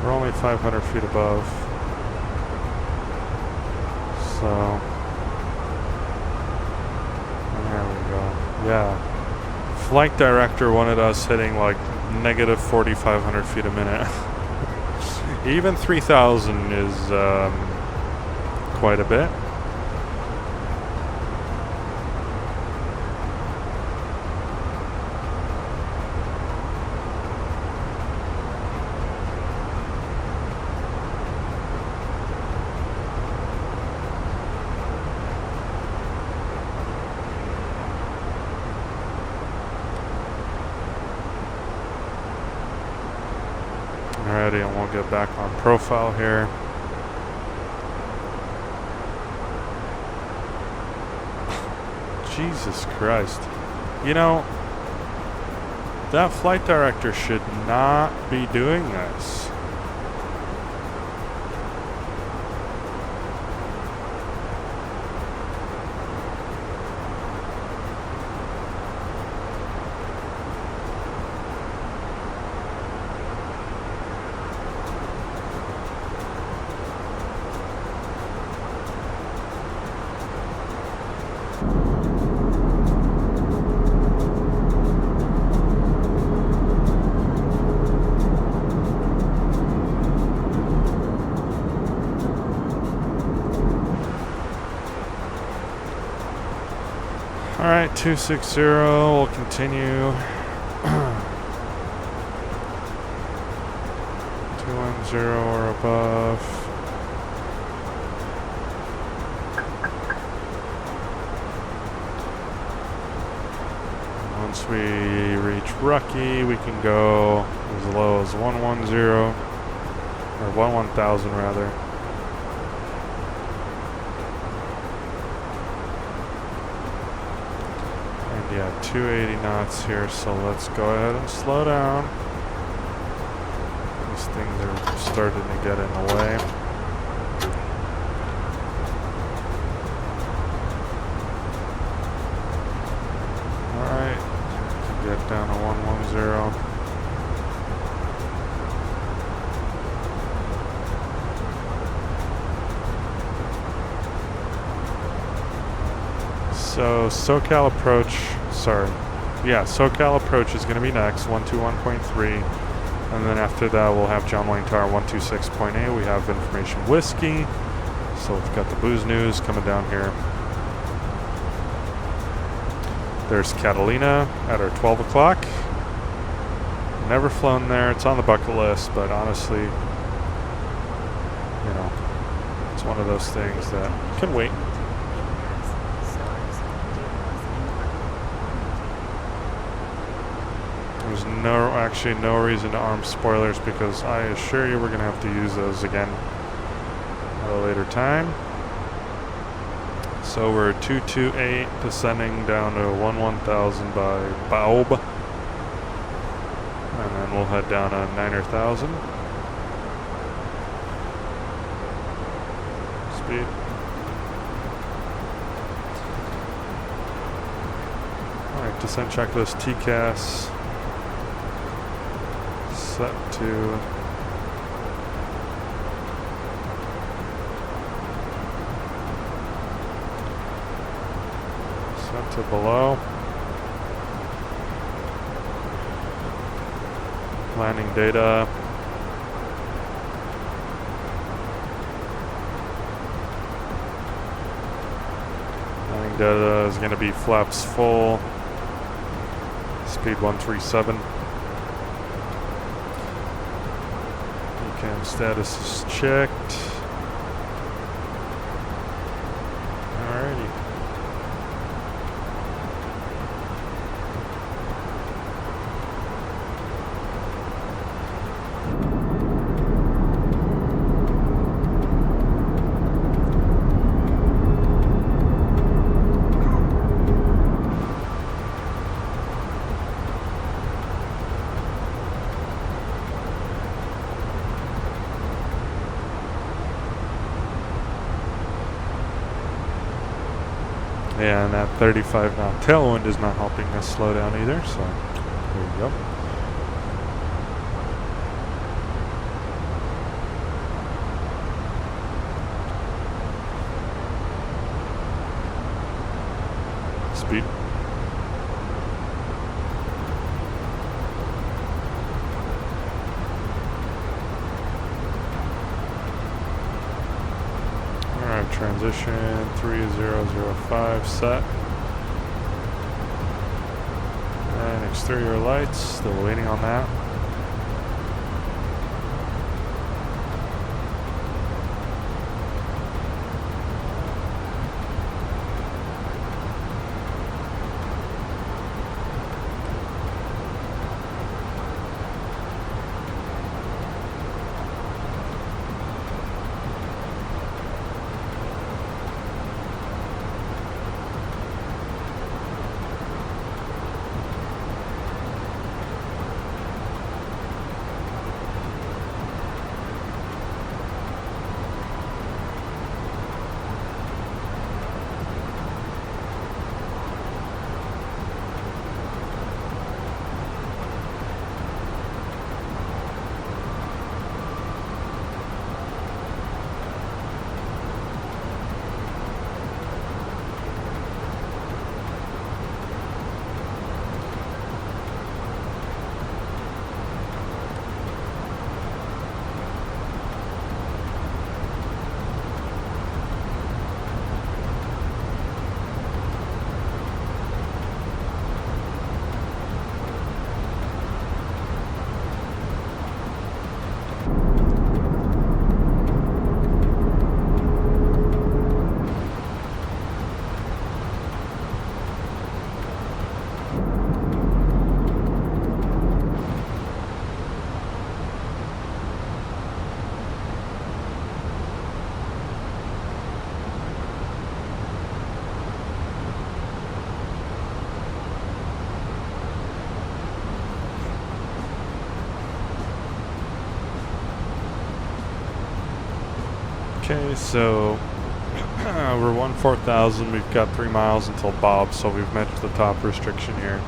We're only 500 feet above. So, there we go. Yeah. Flight director wanted us hitting like negative 4,500 feet a minute. Even 3,000 is quite a bit. Alrighty, and we'll get back on profile here. Jesus Christ. You know, that flight director should not be doing this. Alright, 260, we'll continue. 210 or above. Once we reach Rucky, we can go as low as 110, or 1000 rather. Yeah, 280 knots here, so let's go ahead and slow down. These things are starting to get in the way. Alright, get down to 110. So SoCal approach, sorry. Yeah, SoCal approach is going to be next, 121.3. And then after that, we'll have John Wayne Tower 126.8. We have information whiskey. So we've got the booze news coming down here. There's Catalina at our 12 o'clock. Never flown there. It's on the bucket list, but honestly, you know, it's one of those things that can wait. There's actually no reason to arm spoilers because I assure you we're going to have to use those again at a later time. So we're 228 descending down to 1000 by Baub. And then we'll head down to 9000. Speed. Alright, descent checklist TCAS. Set to below. Landing data. Landing data is going to be flaps full. Speed 137. Cam status is checked. Alrighty. Yeah, and that 35 knot tailwind is not helping us slow down either, so there we go. Speed. Alright, transition 3005 set. And exterior lights, still waiting on that. Okay, so we're 14,000. We've got 3 miles until Bob, so we've met the top restriction here.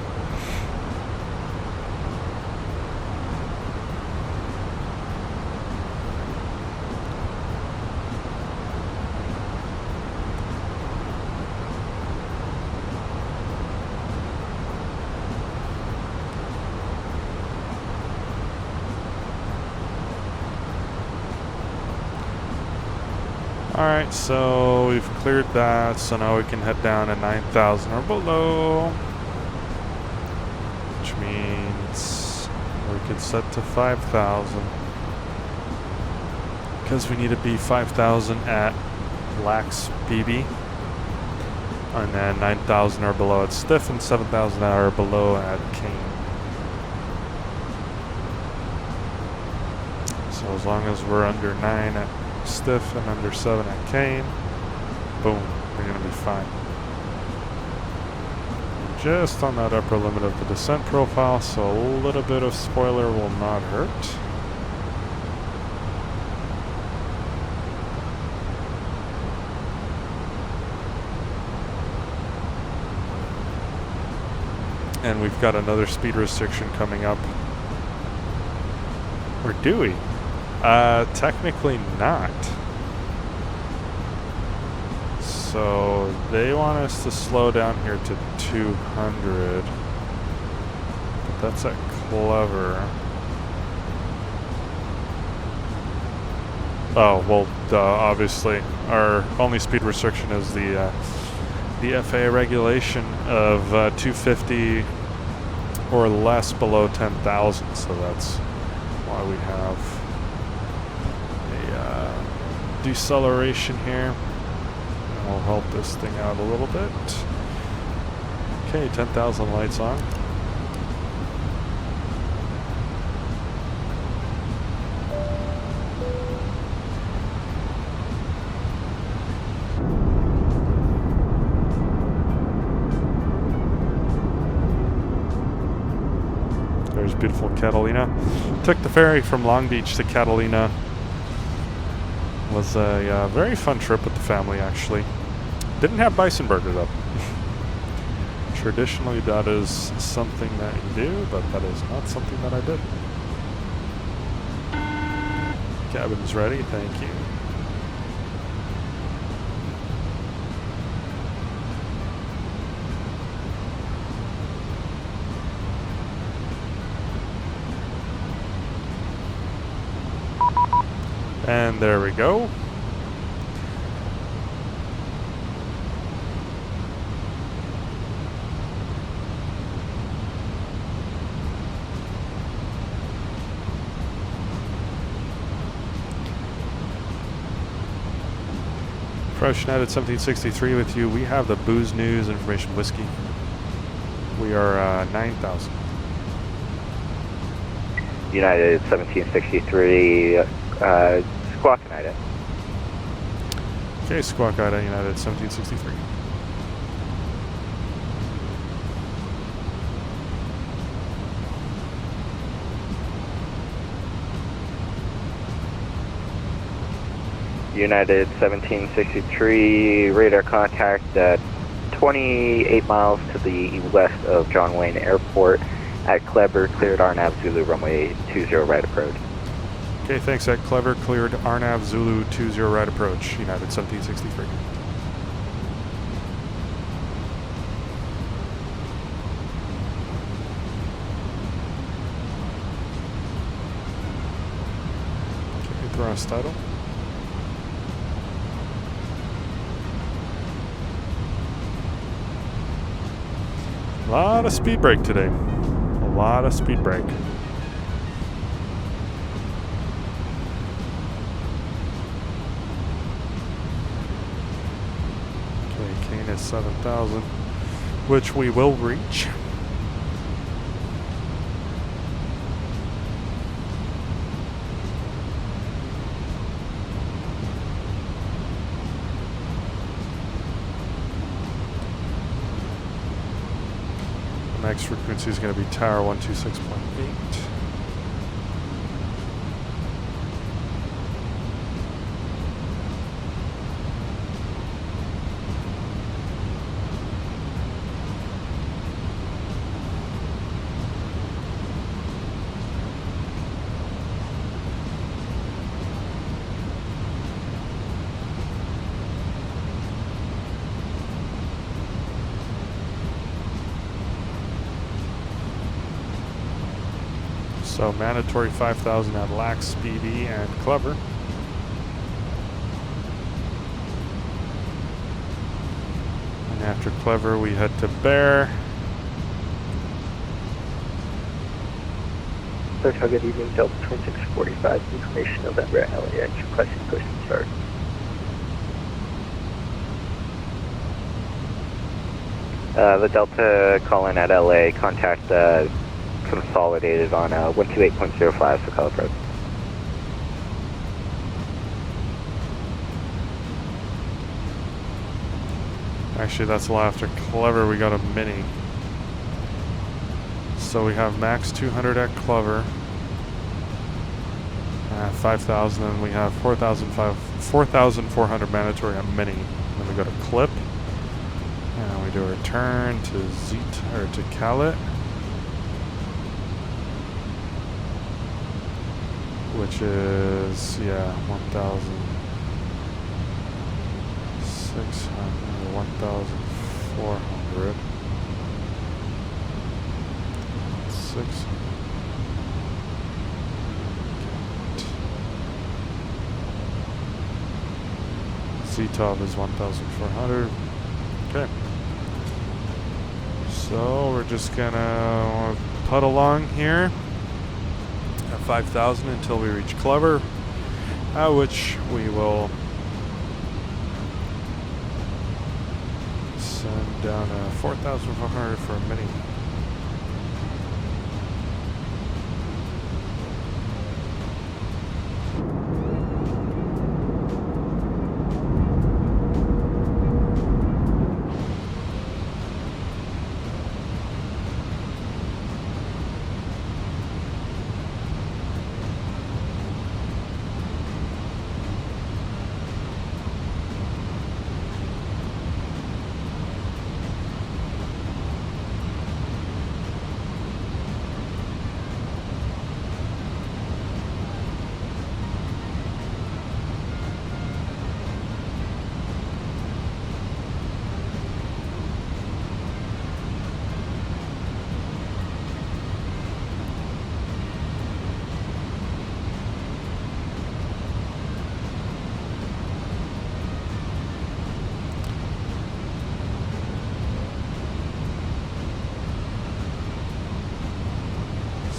Alright, so we've cleared that, so now we can head down at 9,000 or below. Which means we could set to 5,000. Because we need to be 5,000 at Lax BB. And then 9,000 or below at Stiff and 7,000 or below at Kane. So as long as we're under 9 at Stiff and under 7 at Kane, boom, we're going to be fine. Just on that upper limit of the descent profile, so a little bit of spoiler will not hurt. And we've got another speed restriction coming up. Or do we? Technically not. So they want us to slow down here to 200. But that's at Clever. Oh, well, obviously. Our only speed restriction is the FAA regulation of 250 or less below 10,000. So that's why we have a deceleration here. And we'll help this thing out a little bit. Okay, 10,000 lights on. There's beautiful Catalina. Took the ferry from Long Beach to Catalina. Was a very fun trip with the family, actually. Didn't have bison burger though. Traditionally, that is something that you do, but that is not something that I did. Cabin's ready, thank you. And there we go. Approach United 1763 with you. We have the booze news information whiskey. We are 9,000. United 1763, Squawk United. Okay, Squawk United 1763. United 1763, radar contact at 28 miles to the west of John Wayne Airport at Clever, cleared RNAV Zulu runway 20 right approach. Okay, thanks at Clever, cleared RNAV Zulu 20 right approach, United 1763. Okay, thrust title. A lot of speed brake today. A lot of speed brake. Okay, Kane is 7,000, which we will reach. Next frequency is going to be Tower 126.8. So mandatory 5,000 at Lax, BD, and Clever. after Clever, we head to Bear. Hotel, good evening, Delta 2645, information November, LAX, requesting push and start. The Delta call in at LA, contact Consolidated on 128.05 for call approach. Actually, that's a lot after Clever. We got a mini. So we have max 200 at Clever. 5,000, and we have 4,400 mandatory on mini. Then we go to Clip. And we do a return to to Calit. Which is, yeah, 1,600, 1,400. 600. C-top is 1,400. Okay. So we're just gonna putt along here at 5,000 until we reach Clever, which we will send down 4,400 for a mini.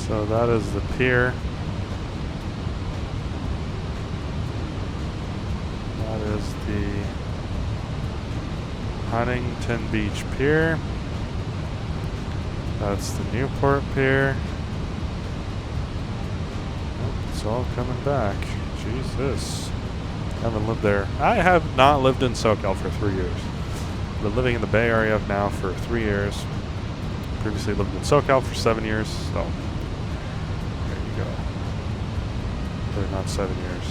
So that is the pier. That is the Huntington Beach Pier. That's the Newport Pier. Oh, it's all coming back. Jesus. Haven't lived there. I have not lived in SoCal for 3 years. Been living in the Bay Area now for 3 years. Previously lived in SoCal for 7 years, so there you go. Or not 7 years.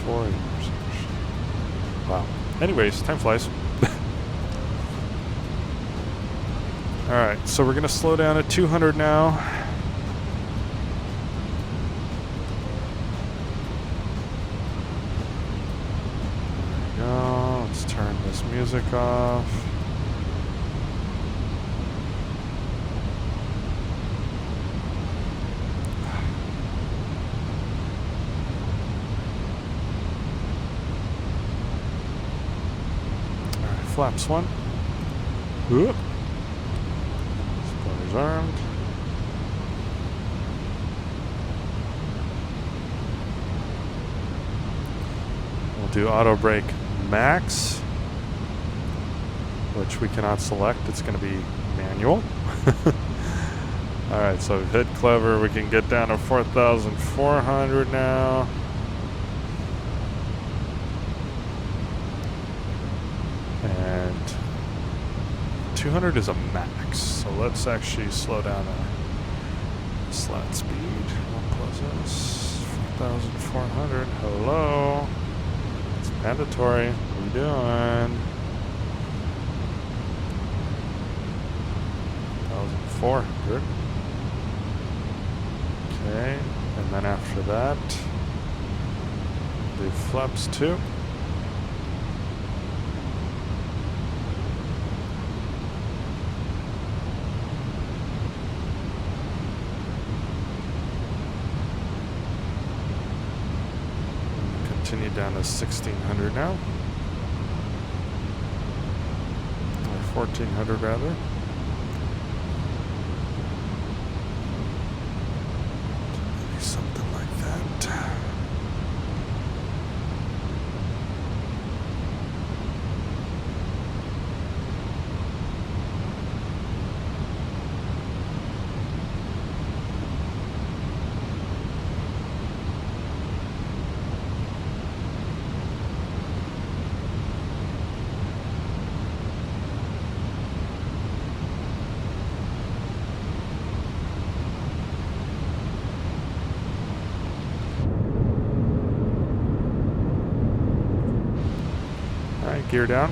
4 years. Wow. Anyways, time flies. Alright, so we're going to slow down at 200 now. There we go. Let's turn this music off. Alright, flaps one. Whoop. Spoilers armed. We'll do auto brake max, which we cannot select. It's going to be manual. Alright, so we've hit Clever. We can get down to 4,400 now. And 200 is a max, so let's actually slow down a slat speed. What was this? 4,400. Hello. It's mandatory. What are you doing? 1,400. Okay, and then after that, do flaps 2. continue down to 1600 now. Or 1400 rather. Maybe something like that. Gear down.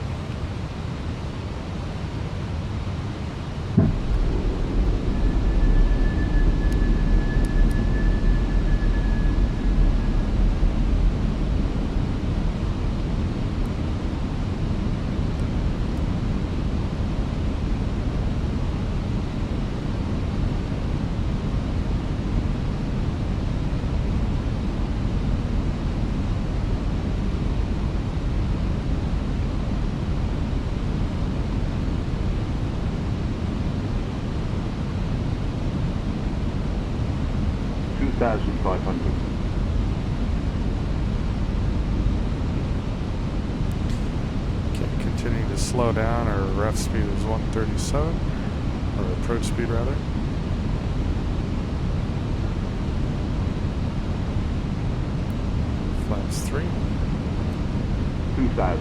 Okay, continuing to slow down. Our ref speed is 137, or approach speed rather. Flaps 3. 2000.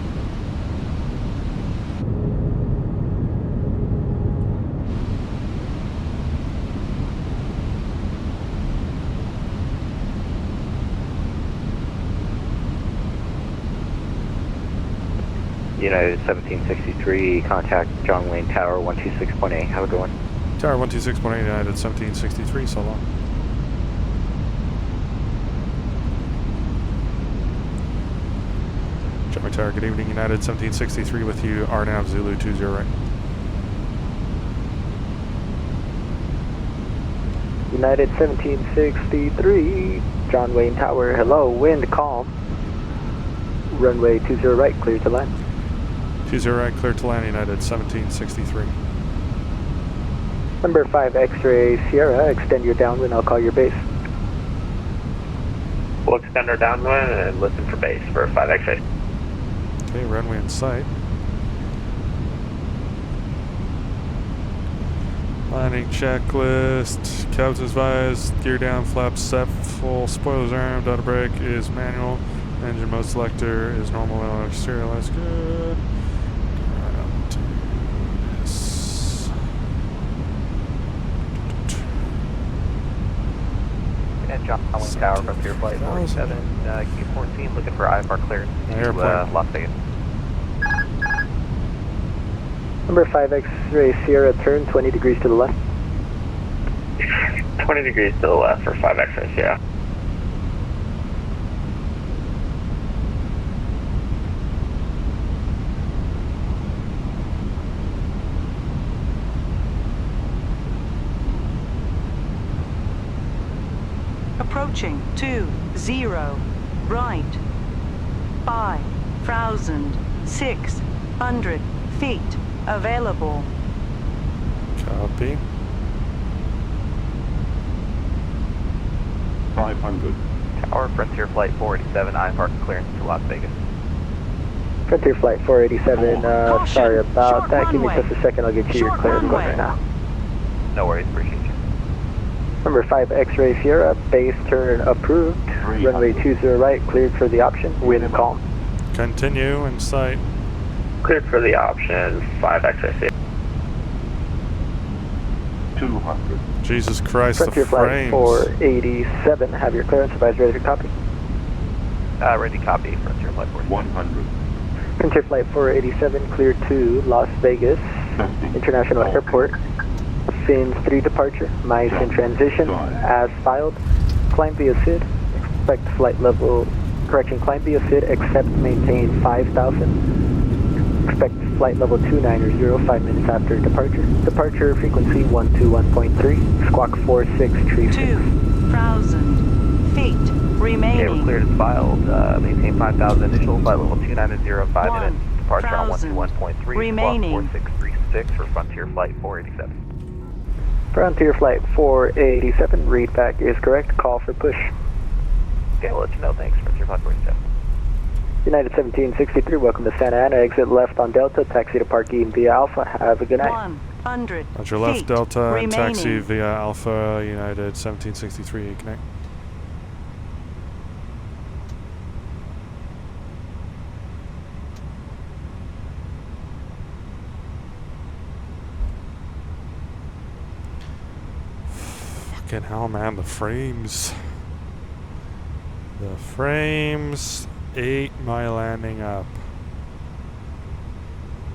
United 1763, contact John Wayne Tower 126.8. Have a good one. Tower 126.8, United 1763, so long. Charlie Tower, good evening, United 1763 with you, RNAV Zulu 20 right. United 1763, John Wayne Tower, hello, wind calm. Runway 20 right, clear to land. 20 right, clear to land, United 1763. Number 5 X-ray Sierra, extend your downwind, I'll call your base. We'll extend our downwind and listen for base for 5 X-ray. Okay, runway in sight. Landing checklist, cabs advised, gear down, flaps set, full, spoilers armed, auto brake is manual, engine mode selector is normal, exterior lights good. Right up to this. And John Wayne Tower from Pier Flight 47, Q14, looking for IFR clearance to Las Vegas. Number 5 X-ray Sierra, turn 20 degrees to the left. 20 degrees to the left for 5 X-rays, yeah. Approaching 20 right. 5,600 feet available. Copy. 500. Tower, Frontier Flight 487, IFR clearance to Las Vegas. Frontier Flight 487, sorry about that. Give me runway. just a second, I'll get you your clearance going right now. No worries, appreciate you. Number 5 X-ray Sierra, base turn approved. Runway 20 right, cleared for the option, wind calm. Continue in sight. Cleared for the option, 5 X-rays. 200. Jesus Christ, Frontier the Flight frames. 487, have your clearance, advise ready to copy. Ready copy, Frontier Flight 47. 100. Frontier Flight 487, cleared to Las Vegas International Airport. Fins 3 departure, mice in transition, as filed. Climb via SID, expect flight level, correction, climb via SID, except maintain 5,000. Expect flight level 2900, 5 minutes after departure. Departure frequency 121.3, squawk 4636. 2,000 feet remaining. cleared as filed. Maintain 5,000 initial, flight level 290, 5 minutes. Departure on 121.3, remaining. squawk 4636 for Frontier Flight 487. Frontier Flight 487, read back is correct. Call for push. Okay, we'll let you know. Thanks, Frontier Flight 487. United 1763, welcome to Santa Ana. Exit left on Delta, taxi to Park E via Alpha. Have a good night. 100 Roger, left feet Delta and taxi remaining. via Alpha United 1763. Connect. Fucking hell, man, the frames. The frames ate my landing up.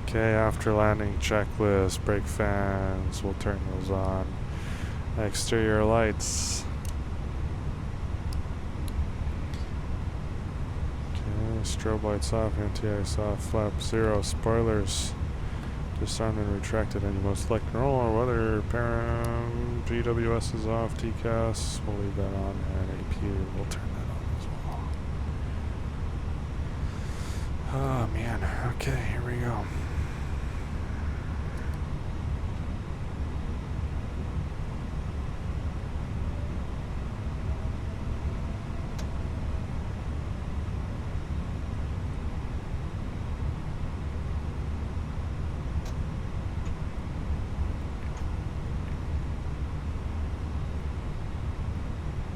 Okay, after landing checklist, brake fans, we'll turn those on. Exterior lights. Okay, strobe lights off, anti-ice off, flap 0, spoilers disarmed and retracted, and you most select roll or weather, param, GWS is off, TCAS, we'll leave that on, and AP, we'll turn that on as well. Oh man, okay, here we go.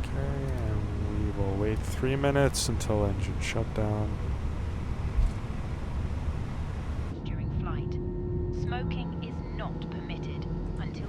Okay, and we will wait 3 minutes until engine shutdown. During flight, smoking is not permitted until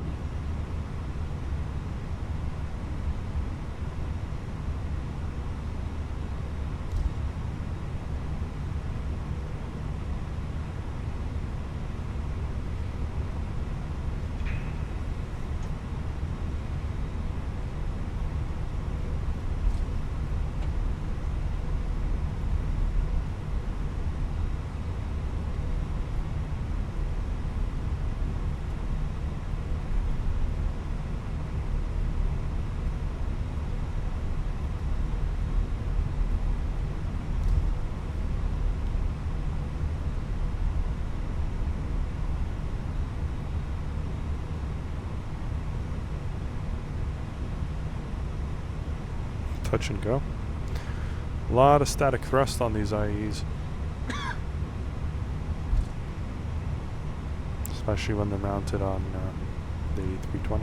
Touch and go. A lot of static thrust on these IEs. Especially when they're mounted on the A320.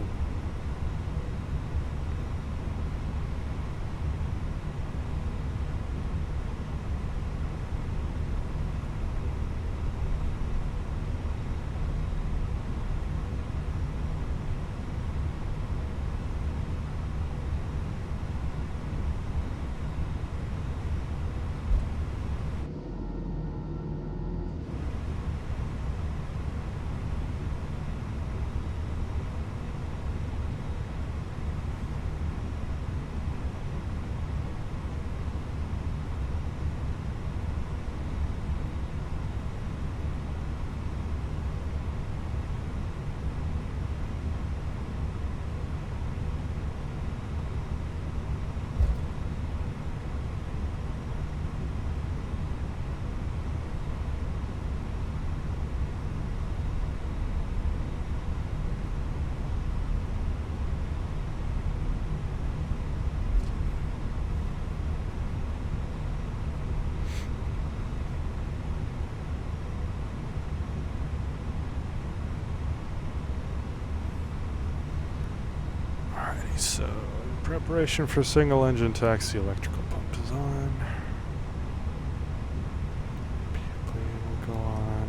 Alrighty, so in preparation for single engine taxi, electrical pump is on. Plane will go on.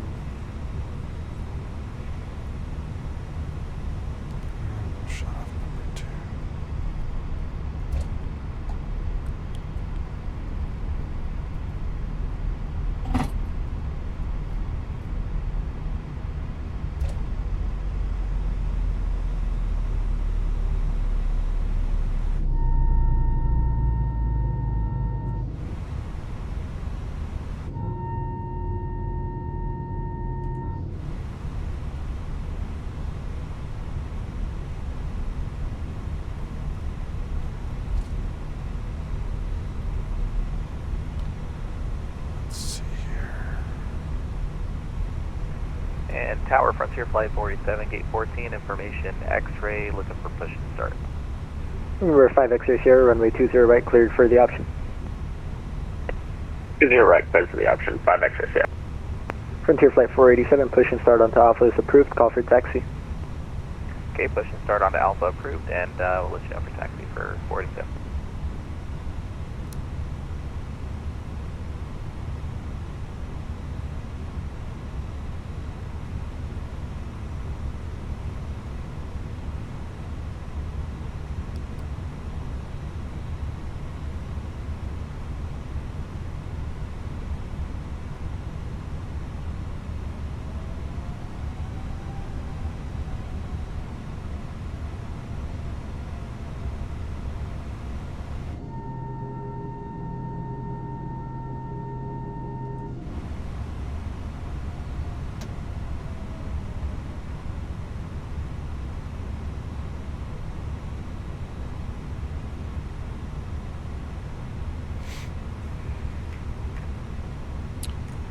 And we'll shut off number 2. Tower, Frontier Flight 47, Gate 14, information X-ray, looking for push and start. Number 5 X-ray Sierra, runway 20 right, cleared for the option. 20 right, cleared for the option, 5 X-ray Sierra. Frontier Flight 487, push and start onto Alpha is approved, call for taxi. Okay, push and start onto Alpha approved, and we'll let you know for taxi for 47.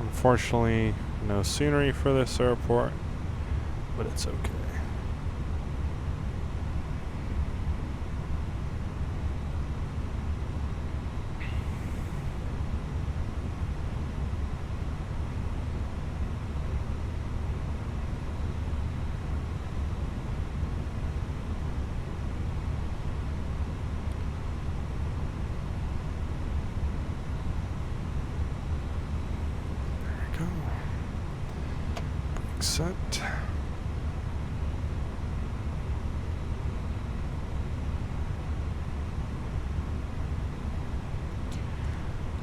Unfortunately, no scenery for this airport, but it's okay. Set.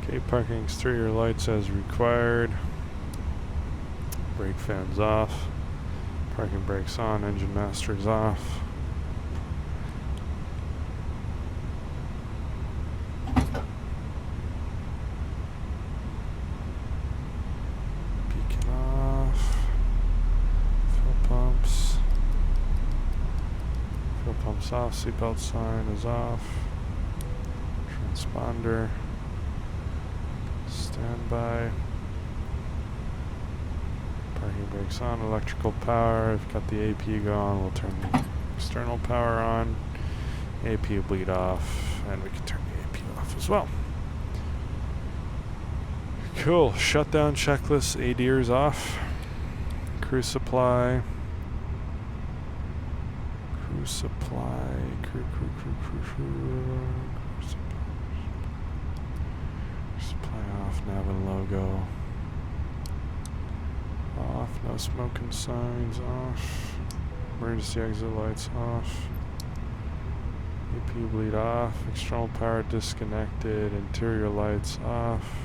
Okay, parking exterior lights as required. Brake fans off. Parking brakes on, engine masters off. Beacon off. Fuel pumps off, seatbelt sign is off. Transponder. Standby. Parking brakes on, electrical power. I've got the AP going. We'll turn the external power on. AP will bleed off, and we can turn the AP off as well. Cool. Shutdown checklist. ADR's off. Crew supply. Crew supply. Crew supply off. Nav and logo. Off. No smoking signs. Off. Emergency exit lights off. AP bleed off. External power disconnected. Interior lights off.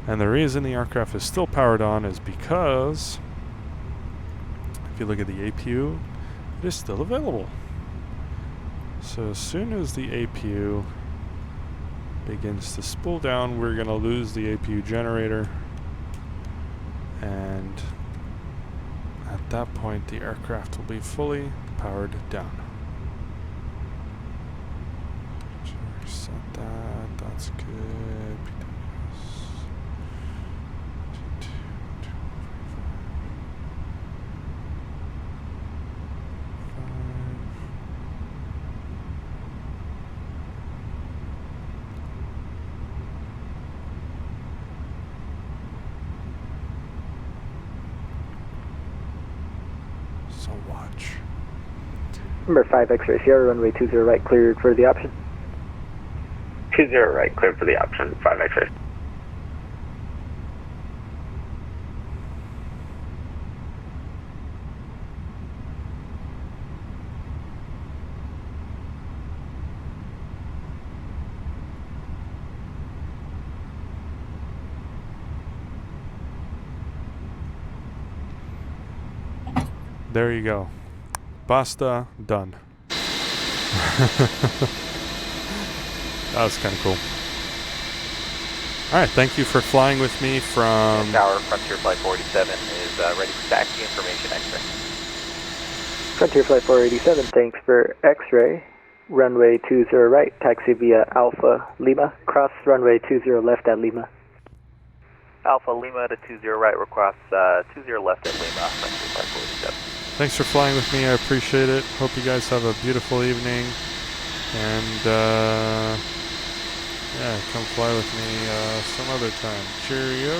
And the reason the aircraft is still powered on is because if you look at the APU, it is still available. So as soon as the APU begins to spool down, we're going to lose the APU generator. And at that point, the aircraft will be fully powered down. Reset that. That's good. So watch. Number 5 X-ray Sierra, runway 20 right, cleared for the option. 20 right, cleared for the option, 5 X-ray. There you go. Basta, done. That was kind of cool. Alright, thank you for flying with me from... Tower, Frontier Flight 47 is ready for taxi information X-ray. Frontier Flight 487, thanks for X-ray. runway 20 right, taxi via Alpha Lima, cross runway 20 left at Lima. Alpha Lima to 20 right, we'll cross 20 left at Lima. Thanks for flying with me. I appreciate it. Hope you guys have a beautiful evening. And yeah, come fly with me some other time. Cheerio.